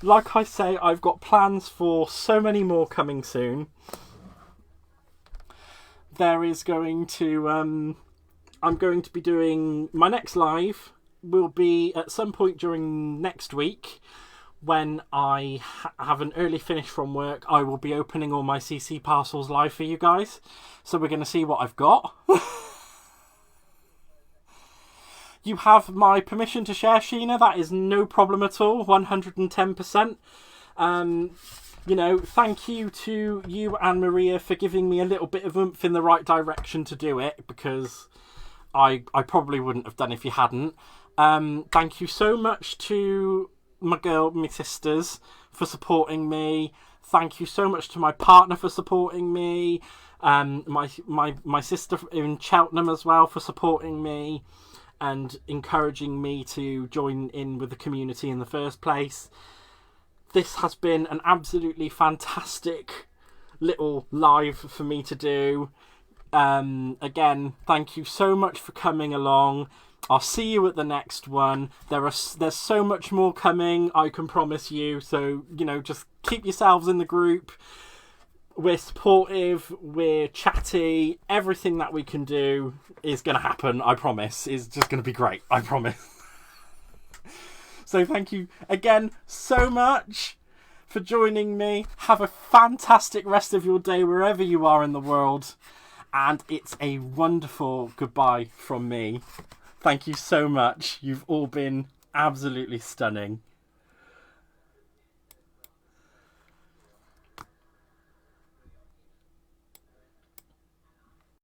Like I say, I've got plans for so many more coming soon. There is going to... I'm going to be doing... My next live will be at some point during next week. When I have an early finish from work, I will be opening all my CC parcels live for you guys. So we're going to see what I've got. You have my permission to share, Sheena. That is no problem at all. 110%. You know, thank you to you and Maria for giving me a little bit of oomph in the right direction to do it, because I probably wouldn't have done if you hadn't. Thank you so much to my sisters for supporting me. Thank you so much to my partner for supporting me. My sister in Cheltenham as well for supporting me and encouraging me to join in with the community in the first place. This has been an absolutely fantastic little live for me to do. Again, thank you so much for coming along. I'll see you at the next one. There's so much more coming, I can promise you. So, you know, just keep yourselves in the group. We're supportive, we're chatty. Everything that we can do is going to happen, I promise. It's just going to be great, I promise. So thank you again so much for joining me. Have a fantastic rest of your day wherever you are in the world. And it's a wonderful goodbye from me. Thank you so much. You've all been absolutely stunning.